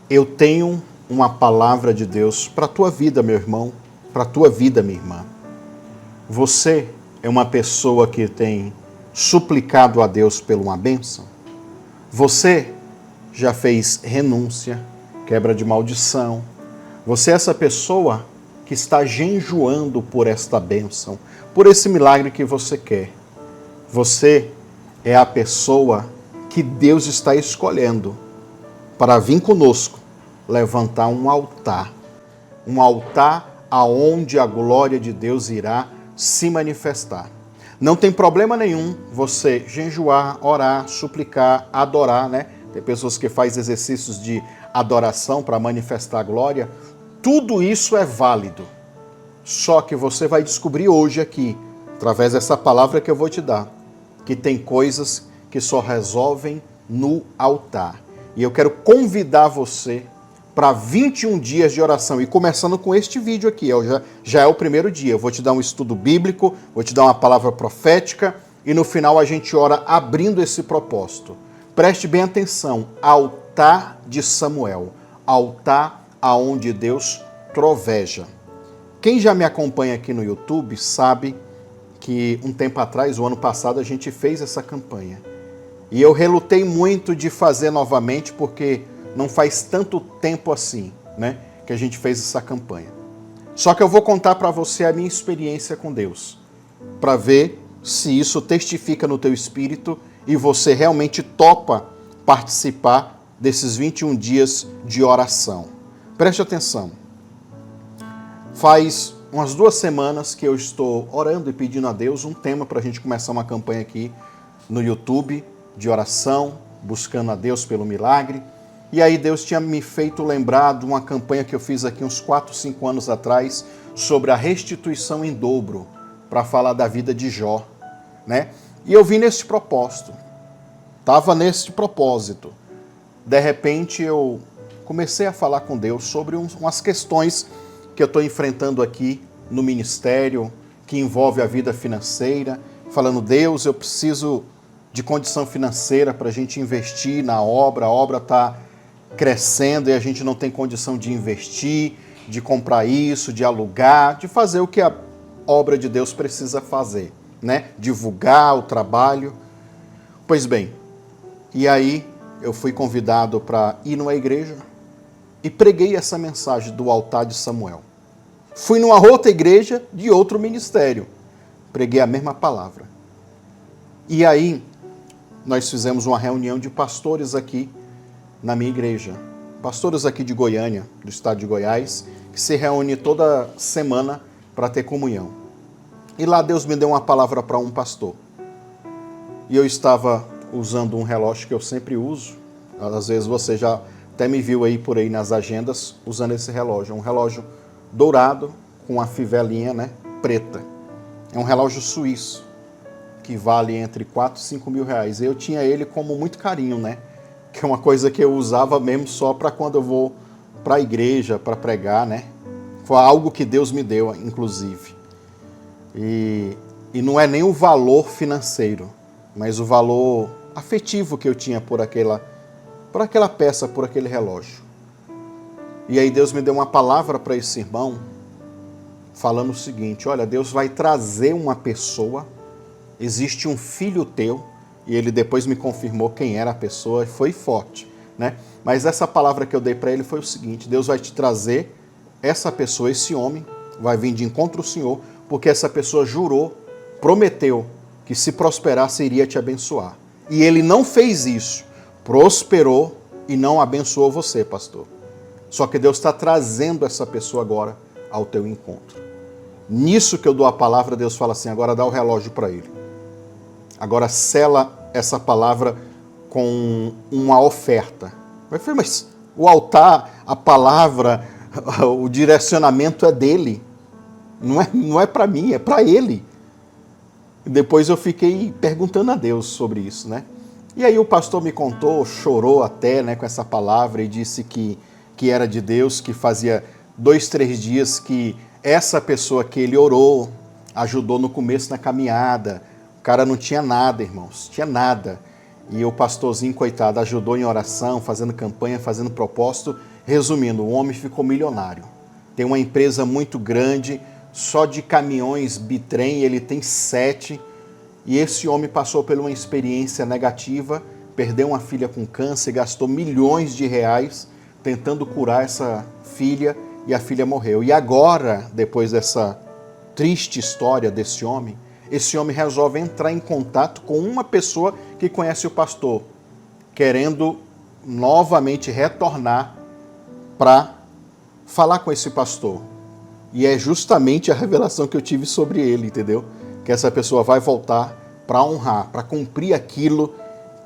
Eu tenho uma palavra de Deus para a tua vida, meu irmão, para a tua vida, minha irmã. Você é uma pessoa que tem suplicado a Deus por uma bênção? Você já fez renúncia, quebra de maldição? Você é essa pessoa que está jejuando por esta bênção, por esse milagre que você quer. Você é a pessoa que Deus está escolhendo para vir conosco levantar um altar aonde a glória de Deus irá se manifestar. Não tem problema nenhum você jejuar, orar, suplicar, adorar, né? Tem pessoas que fazem exercícios de adoração para manifestar a glória. Tudo isso é válido. Só que você vai descobrir hoje aqui, através dessa palavra que eu vou te dar, que tem coisas que só resolvem no altar. E eu quero convidar você para 21 dias de oração. E começando com este vídeo aqui, já é o primeiro dia. Eu vou te dar um estudo bíblico, vou te dar uma palavra profética e no final a gente ora abrindo esse propósito. Preste bem atenção, altar de Samuel, altar aonde Deus troveja. Quem já me acompanha aqui no YouTube sabe que um tempo atrás, o ano passado, a gente fez essa campanha. E eu relutei muito de fazer novamente porque não faz tanto tempo assim, né, que a gente fez essa campanha. Só que eu vou contar para você a minha experiência com Deus, para ver se isso testifica no teu espírito e você realmente topa participar desses 21 dias de oração. Preste atenção. Faz umas 2 semanas que eu estou orando e pedindo a Deus um tema para a gente começar uma campanha aqui no YouTube de oração, buscando a Deus pelo milagre. E aí Deus tinha me feito lembrar de uma campanha que eu fiz aqui uns 4, 5 anos atrás sobre a restituição em dobro, para falar da vida de Jó, né? E eu vim nesse propósito, estava nesse propósito. De repente eu comecei a falar com Deus sobre umas questões que eu estou enfrentando aqui no ministério, que envolve a vida financeira, falando, Deus, eu preciso de condição financeira para a gente investir na obra, a obra está crescendo e a gente não tem condição de investir, de comprar isso, de alugar, de fazer o que a obra de Deus precisa fazer, né? Divulgar o trabalho. Pois bem, e aí eu fui convidado para ir numa igreja e preguei essa mensagem do altar de Samuel. Fui numa outra igreja de outro ministério, preguei a mesma palavra. E aí nós fizemos uma reunião de pastores aqui na minha igreja, pastores aqui de Goiânia, do estado de Goiás, que se reúne toda semana para ter comunhão. E lá Deus me deu uma palavra para um pastor. E eu estava usando um relógio que eu sempre uso, às vezes você já até me viu aí por aí nas agendas usando esse relógio, um relógio dourado com uma fivelinha, né, preta. É um relógio suíço, que vale entre 4 e 5 mil reais. Eu tinha ele como muito carinho, né? Que é uma coisa que eu usava mesmo só para quando eu vou para a igreja, para pregar, né? Foi algo que Deus me deu, inclusive. E não é nem o valor financeiro, mas o valor afetivo que eu tinha por aquela peça, por aquele relógio. E aí Deus me deu uma palavra para esse irmão, falando o seguinte, olha, Deus vai trazer uma pessoa, existe um filho teu, e ele depois me confirmou quem era a pessoa, e foi forte, né? Mas essa palavra que eu dei para ele foi o seguinte, Deus vai te trazer essa pessoa, esse homem, vai vir de encontro ao Senhor, porque essa pessoa jurou, prometeu, que se prosperasse iria te abençoar. E ele não fez isso, prosperou e não abençoou você, pastor. Só que Deus está trazendo essa pessoa agora ao teu encontro. Nisso que eu dou a palavra, Deus fala assim, agora dá o relógio para ele. Agora sela essa palavra com uma oferta. Eu falei, mas o altar, a palavra, o direcionamento é dele. Não é para mim, é para ele. Depois eu fiquei perguntando a Deus sobre isso, né? E aí o pastor me contou, chorou até, né, com essa palavra e disse que era de Deus, que fazia 2, 3 dias que essa pessoa que ele orou, ajudou no começo na caminhada. O cara não tinha nada, irmãos, tinha nada. E o pastorzinho, coitado, ajudou em oração, fazendo campanha, fazendo propósito. Resumindo, o homem ficou milionário. Tem uma empresa muito grande, só de caminhões bitrem, ele tem 7. E esse homem passou por uma experiência negativa, perdeu uma filha com câncer, gastou milhões de reais tentando curar essa filha e a filha morreu. E agora, depois dessa triste história desse homem, esse homem resolve entrar em contato com uma pessoa que conhece o pastor, querendo novamente retornar para falar com esse pastor. E é justamente a revelação que eu tive sobre ele, entendeu? Que essa pessoa vai voltar para honrar, para cumprir aquilo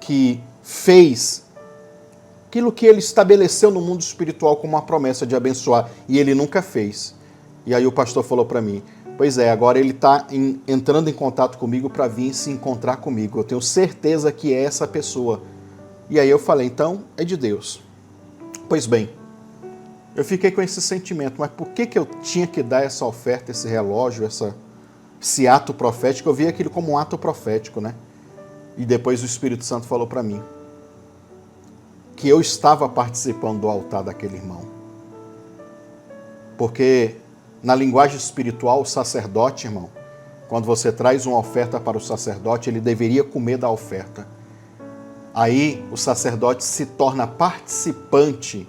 que fez, aquilo que ele estabeleceu no mundo espiritual como uma promessa de abençoar, e ele nunca fez. E aí o pastor falou para mim, pois é, agora ele está entrando em contato comigo para vir se encontrar comigo. Eu tenho certeza que é essa pessoa. E aí eu falei, então é de Deus. Pois bem, eu fiquei com esse sentimento, mas por que eu tinha que dar essa oferta, esse relógio, esse ato profético? Eu vi aquilo como um ato profético, né? E depois o Espírito Santo falou para mim que eu estava participando do altar daquele irmão. Porque na linguagem espiritual, o sacerdote, irmão, quando você traz uma oferta para o sacerdote, ele deveria comer da oferta. Aí o sacerdote se torna participante,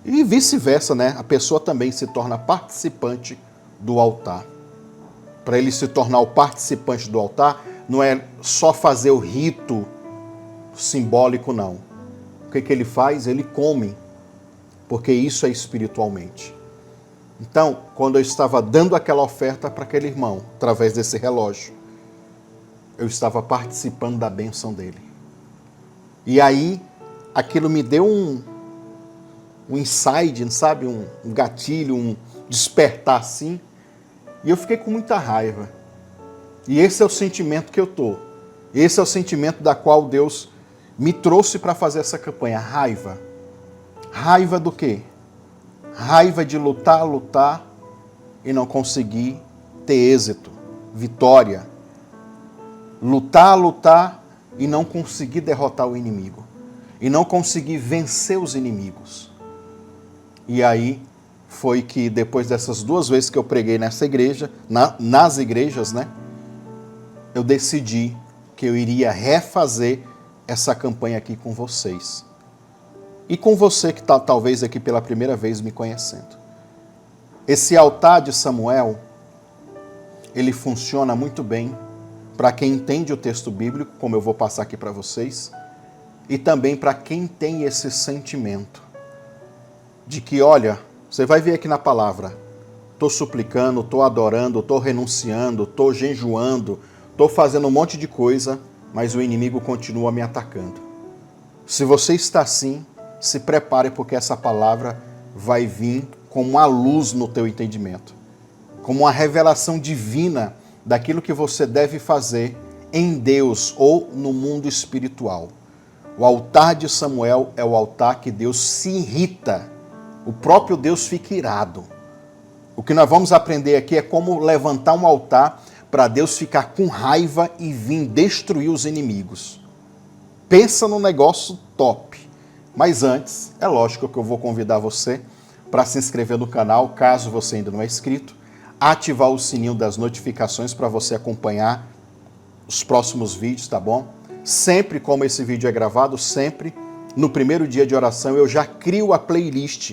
e vice-versa, né? A pessoa também se torna participante do altar. Para ele se tornar o participante do altar, não é só fazer o rito simbólico, não. O que ele faz? Ele come, porque isso é espiritualmente. Então, quando eu estava dando aquela oferta para aquele irmão, através desse relógio, eu estava participando da bênção dele. E aí, aquilo me deu um insight, sabe? Um gatilho, um despertar assim. E eu fiquei com muita raiva. E esse é o sentimento que eu estou. Esse é o sentimento da qual Deus me trouxe para fazer essa campanha. Raiva. Raiva do quê? Raiva de lutar e não conseguir ter êxito, vitória. Lutar e não conseguir derrotar o inimigo. E não conseguir vencer os inimigos. E aí foi que depois dessas 2 vezes que eu preguei nessa igreja, nas igrejas, né? Eu decidi que eu iria refazer essa campanha aqui com vocês. E com você que está talvez aqui pela primeira vez me conhecendo. Esse altar de Samuel, ele funciona muito bem para quem entende o texto bíblico, como eu vou passar aqui para vocês, e também para quem tem esse sentimento de que, olha, você vai ver aqui na palavra, estou suplicando, estou adorando, estou renunciando, estou jejuando, estou fazendo um monte de coisa, mas o inimigo continua me atacando. Se você está assim, se prepare, porque essa palavra vai vir como uma luz no teu entendimento, como uma revelação divina daquilo que você deve fazer em Deus ou no mundo espiritual. O altar de Samuel é o altar que Deus se irrita, o próprio Deus fica irado. O que nós vamos aprender aqui é como levantar um altar para Deus ficar com raiva e vir destruir os inimigos. Pensa num negócio top. Mas antes, é lógico que eu vou convidar você para se inscrever no canal, caso você ainda não é inscrito, ativar o sininho das notificações para você acompanhar os próximos vídeos, tá bom? Sempre como esse vídeo é gravado, sempre no primeiro dia de oração eu já crio a playlist.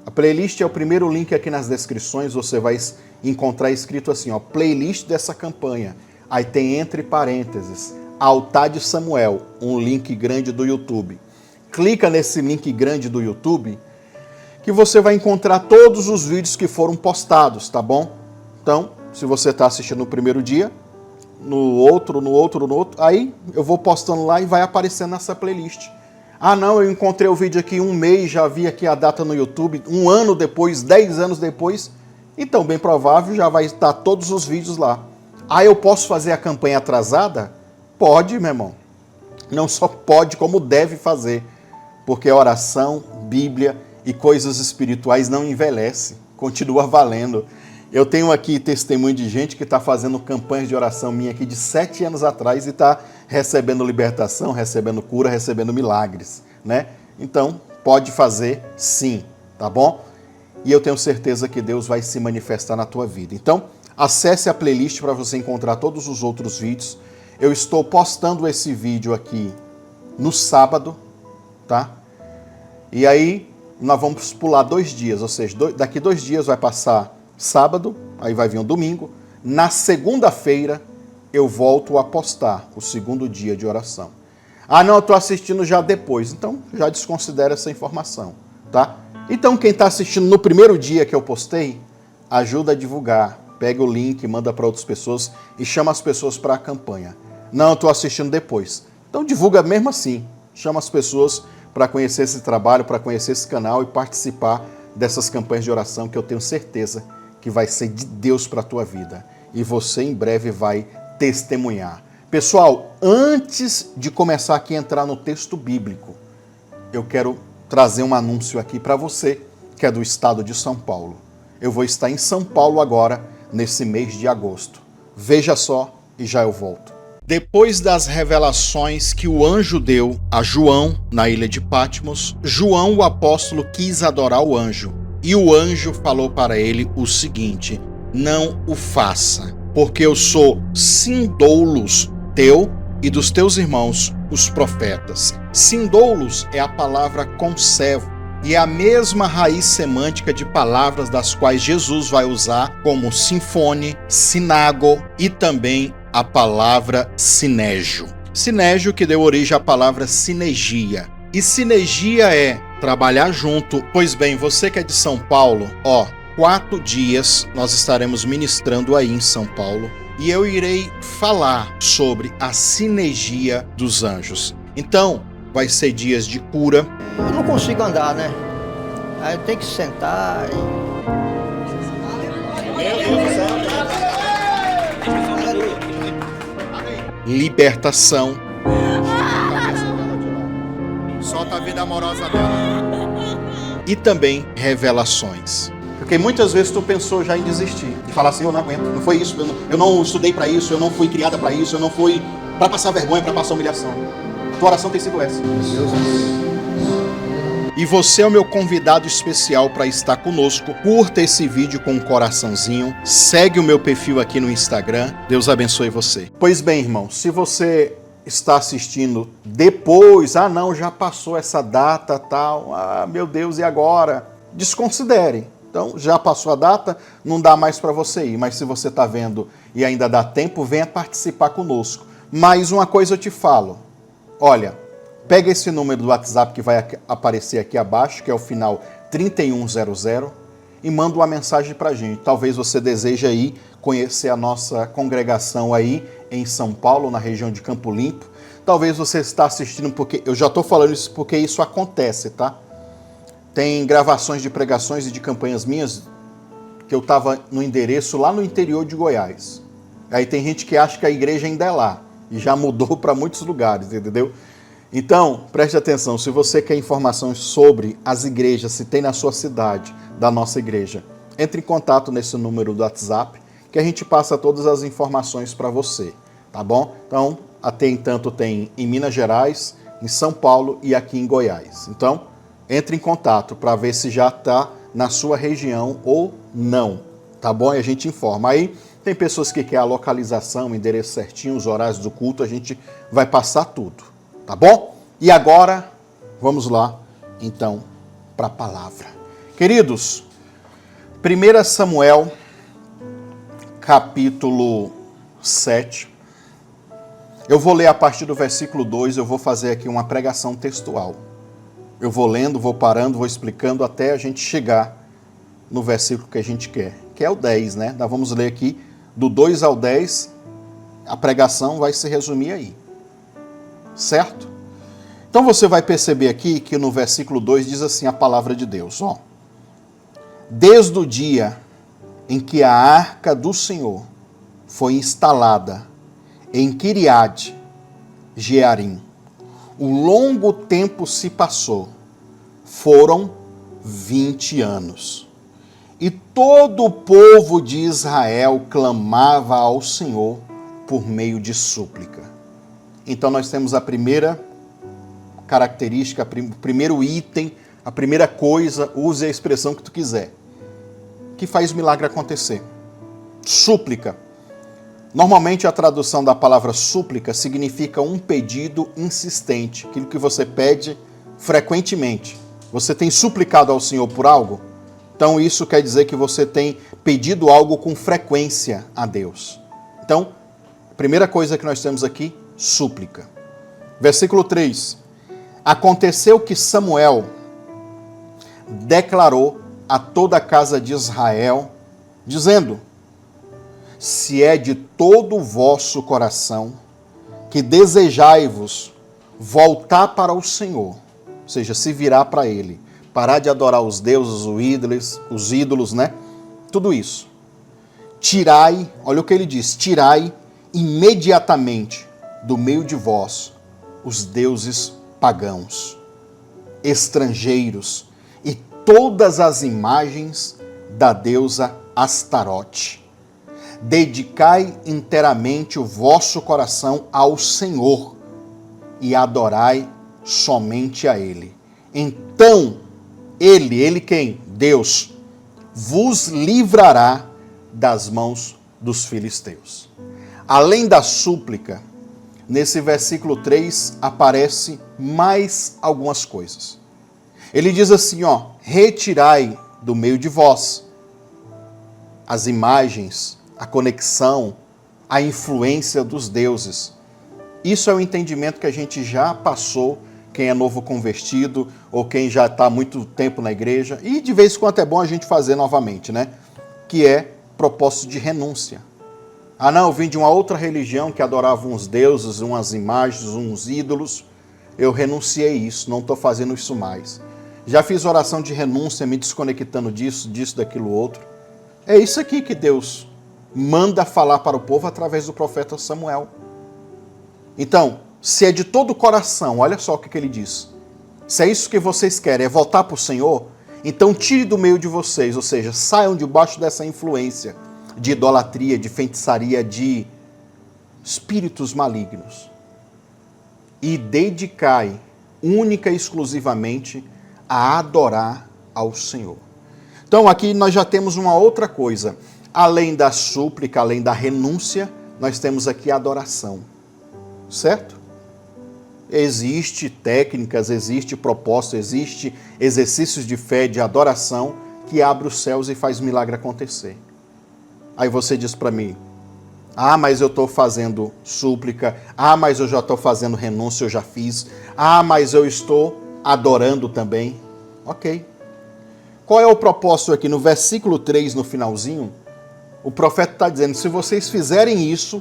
A playlist é o primeiro link aqui nas descrições, você vai encontrar escrito assim, ó, playlist dessa campanha. Aí tem entre parênteses, altar de Samuel, um link grande do YouTube. Clica nesse link grande do YouTube que você vai encontrar todos os vídeos que foram postados, tá bom? Então, se você está assistindo no primeiro dia, no outro, aí eu vou postando lá e vai aparecendo nessa playlist. Ah não, eu encontrei o vídeo aqui 1 mês, já vi aqui a data no YouTube, 1 ano depois, 10 anos depois, então bem provável já vai estar todos os vídeos lá. Ah, eu posso fazer a campanha atrasada? Pode, meu irmão. Não só pode, como deve fazer. Porque oração, Bíblia e coisas espirituais não envelhecem, continua valendo. Eu tenho aqui testemunho de gente que está fazendo campanhas de oração minha aqui de 7 anos atrás e está recebendo libertação, recebendo cura, recebendo milagres, né? Então, pode fazer sim, tá bom? E eu tenho certeza que Deus vai se manifestar na tua vida. Então, acesse a playlist para você encontrar todos os outros vídeos. Eu estou postando esse vídeo aqui no sábado, tá? E aí, nós vamos pular 2 dias, ou seja, daqui 2 dias vai passar sábado, aí vai vir um domingo. Na segunda-feira, eu volto a postar o segundo dia de oração. Ah, não, eu estou assistindo já depois. Então, já desconsidera essa informação, tá? Então, quem está assistindo no primeiro dia que eu postei, ajuda a divulgar. Pega o link, manda para outras pessoas e chama as pessoas para a campanha. Não, eu estou assistindo depois. Então, divulga mesmo assim. Chama as pessoas para conhecer esse trabalho, para conhecer esse canal e participar dessas campanhas de oração que eu tenho certeza que vai ser de Deus para a tua vida. E você em breve vai testemunhar. Pessoal, antes de começar aqui a entrar no texto bíblico, eu quero trazer um anúncio aqui para você, que é do estado de São Paulo. Eu vou estar em São Paulo agora, nesse mês de agosto. Veja só e já eu volto. Depois das revelações que o anjo deu a João na ilha de Patmos, João, o apóstolo, quis adorar o anjo. E o anjo falou para ele o seguinte: não o faça, porque eu sou sindoulos teu e dos teus irmãos, os profetas. Sindoulos é a palavra conservo e é a mesma raiz semântica de palavras das quais Jesus vai usar como sinfone, sinago e também a palavra sinégio. Sinégio que deu origem à palavra sinergia. E sinergia é trabalhar junto. Pois bem, você que é de São Paulo, 4 dias nós estaremos ministrando aí em São Paulo e eu irei falar sobre a sinergia dos anjos. Então, vai ser dias de cura. Eu não consigo andar, né? Aí eu tenho que sentar libertação. Solta a vida amorosa dela. E também revelações. Porque muitas vezes tu pensou já em desistir. De falar assim, eu não aguento, não foi isso, eu não estudei para isso, eu não fui criada para isso, eu não fui para passar vergonha, para passar humilhação. Tua oração tem sido essa. E você é o meu convidado especial para estar conosco. Curta esse vídeo com um coraçãozinho. Segue o meu perfil aqui no Instagram. Deus abençoe você. Pois bem, irmão, se você está assistindo depois, não, já passou essa data, tal, meu Deus, e agora? Desconsidere. Então, já passou a data, não dá mais para você ir. Mas se você está vendo e ainda dá tempo, venha participar conosco. Mas uma coisa eu te falo. Olha, pega esse número do WhatsApp que vai aparecer aqui abaixo, que é o final 3100, e manda uma mensagem para a gente. Talvez você deseje aí conhecer a nossa congregação aí em São Paulo, na região de Campo Limpo. Talvez você está assistindo porque... Eu já estou falando isso porque isso acontece, tá? Tem gravações de pregações e de campanhas minhas que eu estava no endereço lá no interior de Goiás. Aí tem gente que acha que a igreja ainda é lá e já mudou para muitos lugares, entendeu? Então, preste atenção, se você quer informações sobre as igrejas, se tem na sua cidade, da nossa igreja, entre em contato nesse número do WhatsApp, que a gente passa todas as informações para você, tá bom? Então, até entanto tem em Minas Gerais, em São Paulo e aqui em Goiás. Então, entre em contato para ver se já está na sua região ou não, tá bom? E a gente informa. Aí, tem pessoas que querem a localização, o endereço certinho, os horários do culto, a gente vai passar tudo. Tá bom? E agora, vamos lá, então, para a palavra. Queridos, 1 Samuel, capítulo 7. Eu vou ler a partir do versículo 2, eu vou fazer aqui uma pregação textual. Eu vou lendo, vou parando, vou explicando até a gente chegar no versículo que a gente quer, que é o 10, né? Nós vamos ler aqui do 2 ao 10, a pregação vai se resumir aí. Certo? Então você vai perceber aqui que no versículo 2 diz assim a palavra de Deus, Desde o dia em que a arca do Senhor foi instalada em Kiriat Jearim, um longo tempo se passou, foram 20 anos. E todo o povo de Israel clamava ao Senhor por meio de súplica. Então nós temos a primeira característica, o primeiro item, a primeira coisa, use a expressão que tu quiser, que faz o milagre acontecer. Súplica. Normalmente a tradução da palavra súplica significa um pedido insistente, aquilo que você pede frequentemente. Você tem suplicado ao Senhor por algo? Então isso quer dizer que você tem pedido algo com frequência a Deus. Então, a primeira coisa que nós temos aqui, súplica. Versículo 3. Aconteceu que Samuel declarou a toda a casa de Israel, dizendo: se é de todo o vosso coração que desejai-vos voltar para o Senhor, ou seja, se virar para Ele, parar de adorar os deuses, os ídolos, né? Tudo isso. Tirai, olha o que ele diz, tirai imediatamente do meio de vós os deuses pagãos, estrangeiros e todas as imagens da deusa Astarote. Dedicai inteiramente o vosso coração ao Senhor e adorai somente a Ele. Então, Ele quem? Deus, vos livrará das mãos dos filisteus. Além da súplica, nesse versículo 3 aparece mais algumas coisas. Ele diz assim, retirai do meio de vós as imagens, a conexão, a influência dos deuses. Isso é o entendimento que a gente já passou, quem é novo convertido ou quem já está há muito tempo na igreja, e de vez em quando é bom a gente fazer novamente, né? Que é propósito de renúncia. Ah não, eu vim de uma outra religião que adorava uns deuses, umas imagens, uns ídolos, eu renunciei isso, não estou fazendo isso mais. Já fiz oração de renúncia, me desconectando disso, daquilo outro. É isso aqui que Deus manda falar para o povo através do profeta Samuel. Então, se é de todo o coração, olha só o que ele diz. Se é isso que vocês querem, é voltar para o Senhor, então tire do meio de vocês, ou seja, saiam debaixo dessa influência de idolatria, de feitiçaria, de espíritos malignos. E dedicai única e exclusivamente a adorar ao Senhor. Então aqui nós já temos uma outra coisa. Além da súplica, além da renúncia, nós temos aqui a adoração. Certo? Existe técnicas, existe propósito, existe exercícios de fé, de adoração, que abre os céus e faz milagre acontecer. Aí você diz para mim, mas eu estou fazendo súplica, mas eu já estou fazendo renúncia, eu já fiz, mas eu estou adorando também. Ok. Qual é o propósito aqui? No versículo 3, no finalzinho, o profeta está dizendo, se vocês fizerem isso,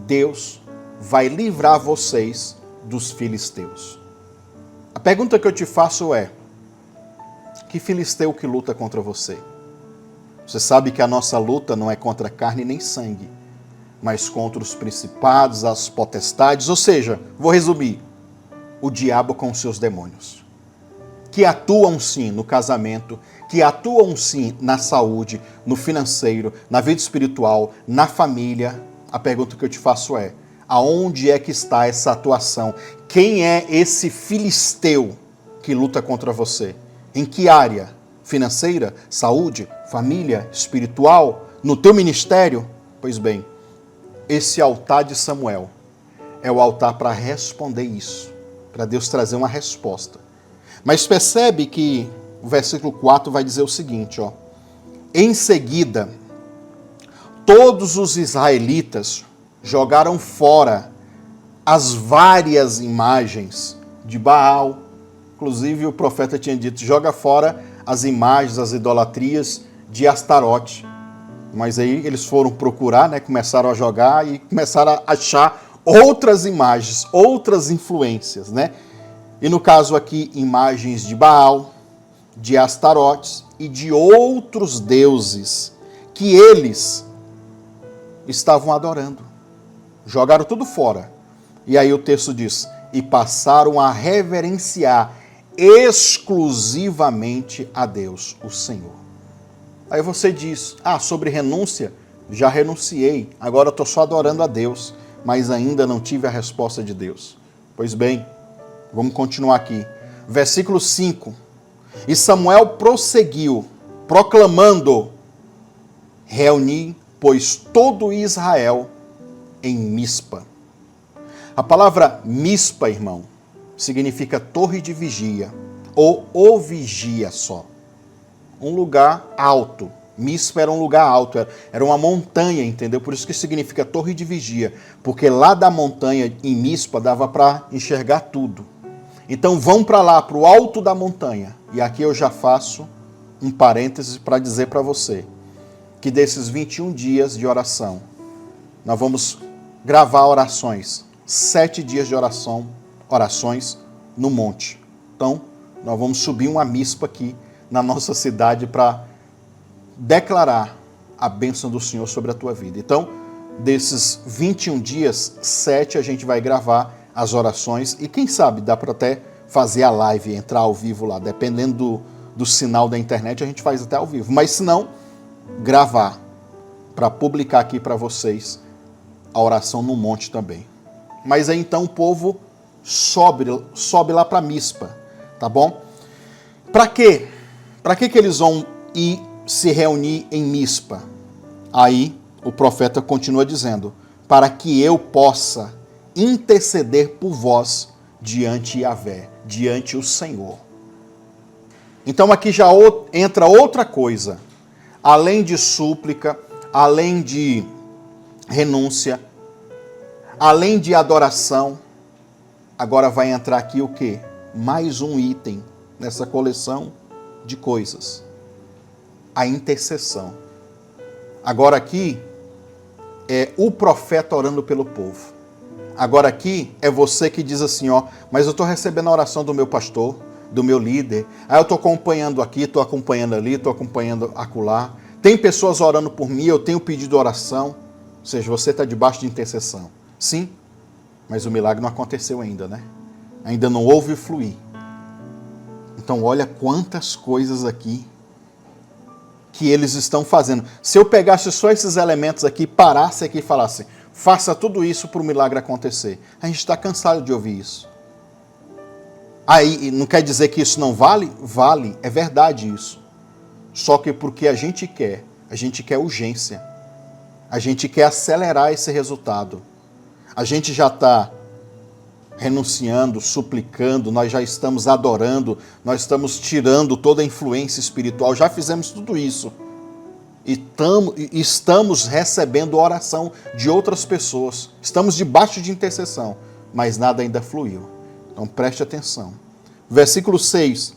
Deus vai livrar vocês dos filisteus. A pergunta que eu te faço é, que filisteu que luta contra você? Você sabe que a nossa luta não é contra carne nem sangue, mas contra os principados, as potestades, ou seja, vou resumir, o diabo com os seus demônios, que atuam sim no casamento, que atuam sim na saúde, no financeiro, na vida espiritual, na família. A pergunta que eu te faço é, aonde é que está essa atuação? Quem é esse filisteu que luta contra você? Em que área? Financeira? Saúde? Família? Espiritual? No teu ministério? Pois bem, esse altar de Samuel é o altar para responder isso, para Deus trazer uma resposta. Mas percebe que o versículo 4 vai dizer o seguinte, em seguida, todos os israelitas jogaram fora as várias imagens de Baal. Inclusive o profeta tinha dito, joga fora as imagens, as idolatrias de Astarote. Mas aí eles foram procurar, né, começaram a jogar e começaram a achar outras imagens, outras influências, né? E no caso aqui, imagens de Baal, de Astarote e de outros deuses que eles estavam adorando. Jogaram tudo fora. E aí o texto diz, e passaram a reverenciar exclusivamente a Deus, o Senhor. Aí você diz, sobre renúncia, já renunciei, agora eu estou só adorando a Deus, mas ainda não tive a resposta de Deus. Pois bem, vamos continuar aqui. Versículo 5. E Samuel prosseguiu, proclamando: reuni, pois, todo Israel em Mispa. A palavra Mispa, irmão, significa torre de vigia, ou o vigia só. Um lugar alto. Mispa era um lugar alto, era uma montanha, entendeu? Por isso que significa torre de vigia, porque lá da montanha, em Mispa, dava para enxergar tudo. Então vão para lá, para o alto da montanha. E aqui eu já faço um parêntese para dizer para você que desses 21 dias de oração, nós vamos gravar orações, 7 dias de orações no monte. Então, nós vamos subir uma Mispa aqui na nossa cidade para declarar a bênção do Senhor sobre a tua vida. Então, desses 21 dias, 7 a gente vai gravar as orações e quem sabe dá para até fazer a live, entrar ao vivo lá, dependendo do sinal da internet, a gente faz até ao vivo. Mas se não, gravar para publicar aqui para vocês a oração no monte também. Mas aí então o povo sobe lá para Mispa, tá bom? Para quê? Para que eles vão ir se reunir em Mispa? Aí o profeta continua dizendo: para que eu possa interceder por vós diante Yahvé, diante o Senhor. Então aqui já entra outra coisa, além de súplica, além de renúncia, além de adoração, agora vai entrar aqui o quê? Mais um item nessa coleção de coisas. A intercessão. Agora aqui é o profeta orando pelo povo. Agora aqui é você que diz assim, mas eu estou recebendo a oração do meu pastor, do meu líder. Aí eu estou acompanhando aqui, estou acompanhando ali, estou acompanhando acolá. Tem pessoas orando por mim, eu tenho pedido oração. Ou seja, você está debaixo de intercessão. Sim, mas o milagre não aconteceu ainda, né? Ainda não houve fluir. Então olha quantas coisas aqui que eles estão fazendo. Se eu pegasse só esses elementos aqui, parasse aqui e falasse, faça tudo isso para o milagre acontecer. A gente está cansado de ouvir isso. Aí, não quer dizer que isso não vale? Vale, é verdade isso. Só que porque a gente quer urgência. A gente quer acelerar esse resultado. A gente já está renunciando, suplicando, nós já estamos adorando, nós estamos tirando toda a influência espiritual, já fizemos tudo isso. E estamos recebendo oração de outras pessoas. Estamos debaixo de intercessão, mas nada ainda fluiu. Então preste atenção. Versículo 6.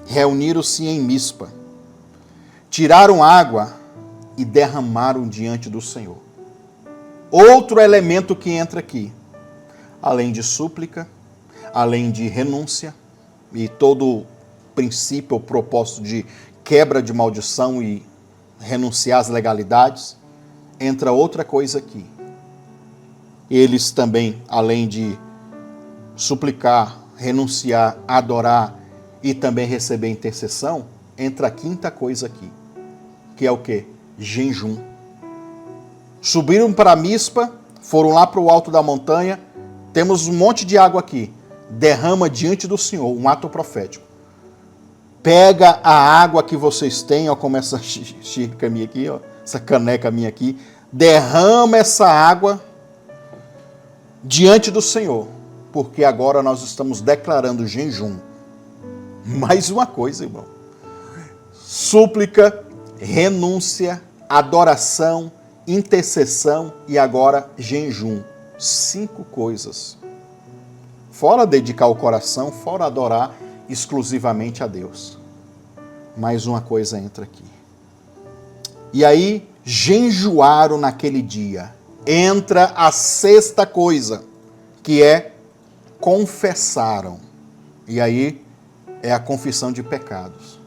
Reuniram-se em Mispa, tiraram água e derramaram diante do Senhor. Outro elemento que entra aqui. Além de súplica, além de renúncia e todo o princípio, o propósito de quebra de maldição e renunciar às legalidades, entra outra coisa aqui. Eles também, além de suplicar, renunciar, adorar e também receber intercessão, entra a quinta coisa aqui, que é o quê? Jejum. Subiram para Mispa, foram lá para o alto da montanha, temos um monte de água aqui, derrama diante do Senhor, um ato profético. Pega a água que vocês têm, como essa xícara minha aqui, essa caneca minha aqui, derrama essa água diante do Senhor, porque agora nós estamos declarando jejum. Mais uma coisa, irmão. Súplica, renúncia, adoração, intercessão e agora jejum. 5 coisas. Fora dedicar o coração, fora adorar exclusivamente a Deus. Mais uma coisa entra aqui. E aí, jejuaram naquele dia. Entra a 6ª coisa, que é confessaram. E aí é a confissão de pecados.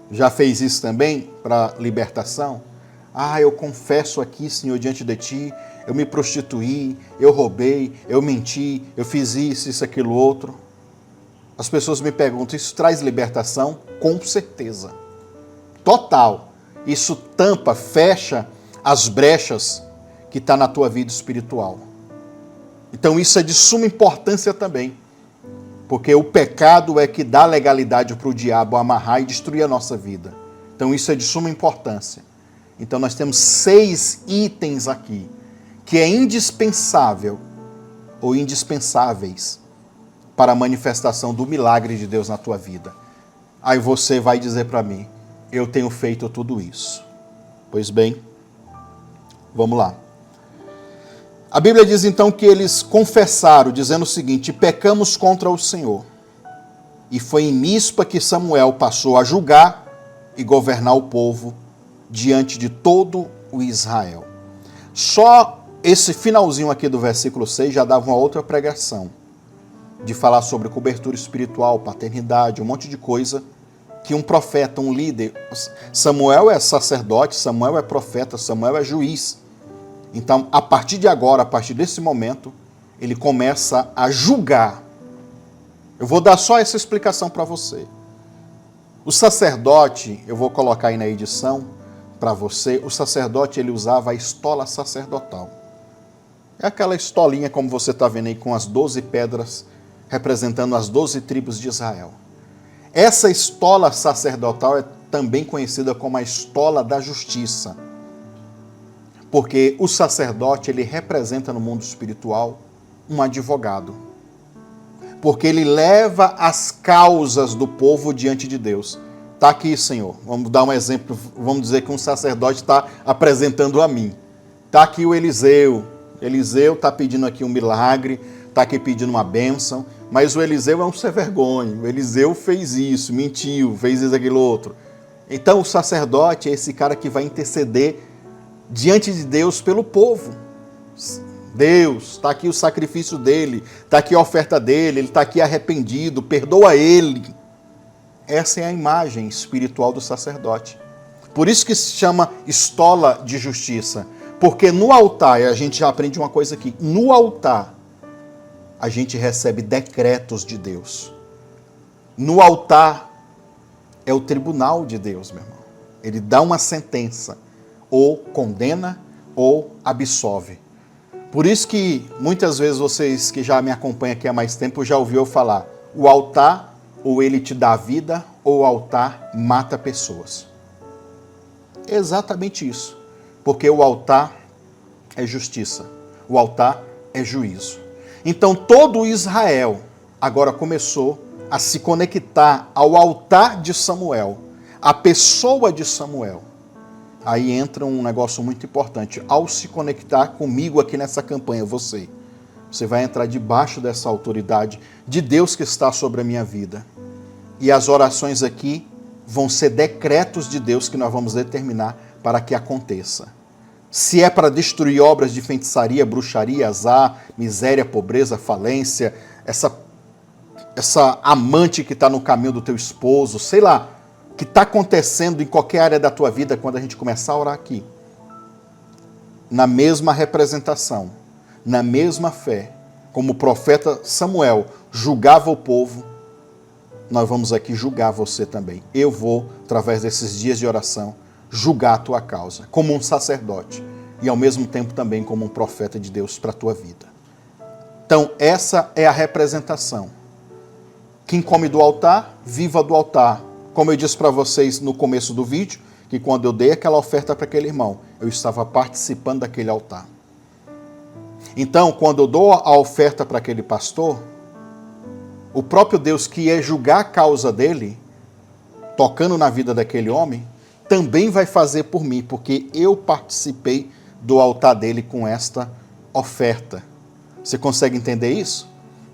Já fez isso também para libertação? Eu confesso aqui, Senhor, diante de Ti, eu me prostituí, eu roubei, eu menti, eu fiz isso, aquilo, outro. As pessoas me perguntam, isso traz libertação? Com certeza. Total. isso tampa, fecha as brechas que está na tua vida espiritual. Então isso é de suma importância também, porque o pecado é que dá legalidade para o diabo amarrar e destruir a nossa vida. Então isso é de suma importância. Então nós temos 6 itens aqui, que é indispensável ou indispensáveis para a manifestação do milagre de Deus na tua vida. Aí você vai dizer para mim, eu tenho feito tudo isso. Pois bem, vamos lá. A Bíblia diz então que eles confessaram, dizendo o seguinte: pecamos contra o Senhor. E foi em Mispa que Samuel passou a julgar e governar o povo diante de todo o Israel. Só esse finalzinho aqui do versículo 6 já dava uma outra pregação, de falar sobre cobertura espiritual, paternidade, um monte de coisa que um profeta, um líder... Samuel é sacerdote, Samuel é profeta, Samuel é juiz. Então, a partir de agora, a partir desse momento, ele começa a julgar. Eu vou dar só essa explicação para você. O sacerdote, eu vou colocar aí na edição para você, o sacerdote ele usava a estola sacerdotal. É aquela estolinha como você está vendo aí com as 12 pedras representando as 12 tribos de Israel. Essa estola sacerdotal é também conhecida como a estola da justiça. Porque o sacerdote, ele representa no mundo espiritual um advogado. Porque ele leva as causas do povo diante de Deus. Está aqui, Senhor. Vamos dar um exemplo. Vamos dizer que um sacerdote está apresentando a mim. Está aqui o Eliseu. Eliseu está pedindo aqui um milagre, está aqui pedindo uma bênção. Mas o Eliseu é um sem-vergonha. O Eliseu fez isso, mentiu, fez isso, aquilo outro. Então o sacerdote é esse cara que vai interceder diante de Deus pelo povo. Deus, está aqui o sacrifício dele, está aqui a oferta dele, ele está aqui arrependido, perdoa ele. Essa é a imagem espiritual do sacerdote. Por isso que se chama estola de justiça. Porque no altar, e a gente já aprende uma coisa aqui, no altar a gente recebe decretos de Deus. No altar é o tribunal de Deus, meu irmão. Ele dá uma sentença. Ou condena, ou absolve. Por isso que, muitas vezes, vocês que já me acompanham aqui há mais tempo, já ouviram falar, o altar, ou ele te dá vida, ou o altar mata pessoas. É exatamente isso. Porque o altar é justiça. O altar é juízo. Então, todo Israel agora começou a se conectar ao altar de Samuel, à pessoa de Samuel. Aí entra um negócio muito importante. Ao se conectar comigo aqui nessa campanha, você vai entrar debaixo dessa autoridade de Deus que está sobre a minha vida. E as orações aqui vão ser decretos de Deus que nós vamos determinar para que aconteça. Se é para destruir obras de feitiçaria, bruxaria, azar, miséria, pobreza, falência, essa amante que está no caminho do teu esposo, sei lá, que está acontecendo em qualquer área da tua vida quando a gente começar a orar aqui. Na mesma representação, na mesma fé, como o profeta Samuel julgava o povo, nós vamos aqui julgar você também. Eu vou, através desses dias de oração, julgar a tua causa, como um sacerdote e ao mesmo tempo também como um profeta de Deus para a tua vida. Então, essa é a representação. Quem come do altar, viva do altar. Como eu disse para vocês no começo do vídeo, que quando eu dei aquela oferta para aquele irmão, eu estava participando daquele altar. Então, quando eu dou a oferta para aquele pastor, o próprio Deus que ia julgar a causa dele, tocando na vida daquele homem, também vai fazer por mim, porque eu participei do altar dele com esta oferta. Você consegue entender isso?